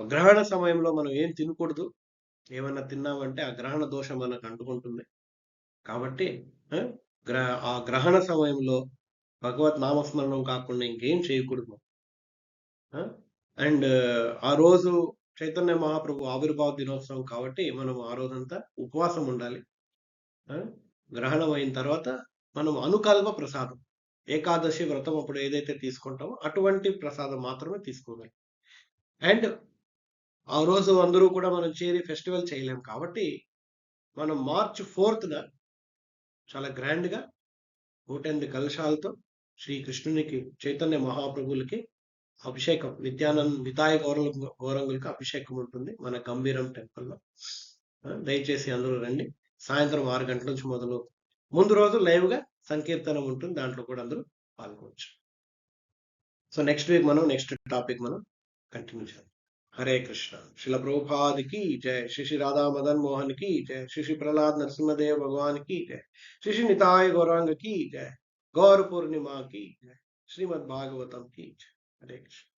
గ్రహణ సమయంలో మనం ఏం తినకూడదు. ఏమన్నా తిన్నామంటే ఆ గ్రహణ దోషం మనకు అంటుకుంటుంది. కాబట్టి ఆ! ఆ గ్రహణ సమయంలో భగవత్ నామస్మరణం కాకుండా ఇంకేం చేయకూడదు. ఆ! అండ్ ఆ రోజు చైతన్య మహాప్రభు ఆవిర్భావ దినోత్సవం కాబట్టి మనం ఆ రోజంతా ఉపవాసం ఉండాలి. ఆ! గ్రహణం అయిన తర్వాత మనం అనుకల్ప ప్రసాదం. ఏకాదశి వ్రతం అప్పుడు ఏదైతే తీసుకుంటామో అటువంటి ప్రసాదం మాత్రమే తీసుకోవాలి. అండ్ ఆ రోజు అందరూ కూడా మనం చేరి ఫెస్టివల్ చేయలేం కాబట్టి మనం మార్చ్ 4థ్ చాలా గ్రాండ్‌గా 108 కలశాలతో శ్రీకృష్ణునికి చైతన్య మహాప్రభువులకి అభిషేకం నితాయ గౌరంగులకి అభిషేకం ఉంటుంది మన గంభీరం టెంపుల్‌లో. దయచేసి అందరూ రండి. సాయంత్రం 6 గంటల నుంచి మొదలు. ముందు రోజు లైవ్‌గా సంకీర్తనం ఉంటుంది. దాంట్లో కూడా అందరూ పాల్గొనవచ్చు. So next week next topic continue చేద్దాం. हरे कृष्णा। श्रील प्रभुपाद की जय। श्री श्री राधा मदन मोहन की जय। श्री श्री प्रहलाद नरसिम्हदेव भगवान की जय। श्री श्री निताय गौरांग की जय। गौर पूर्णिमा की जय। श्रीमद् भागवतम की जय। हरे कृष्ण।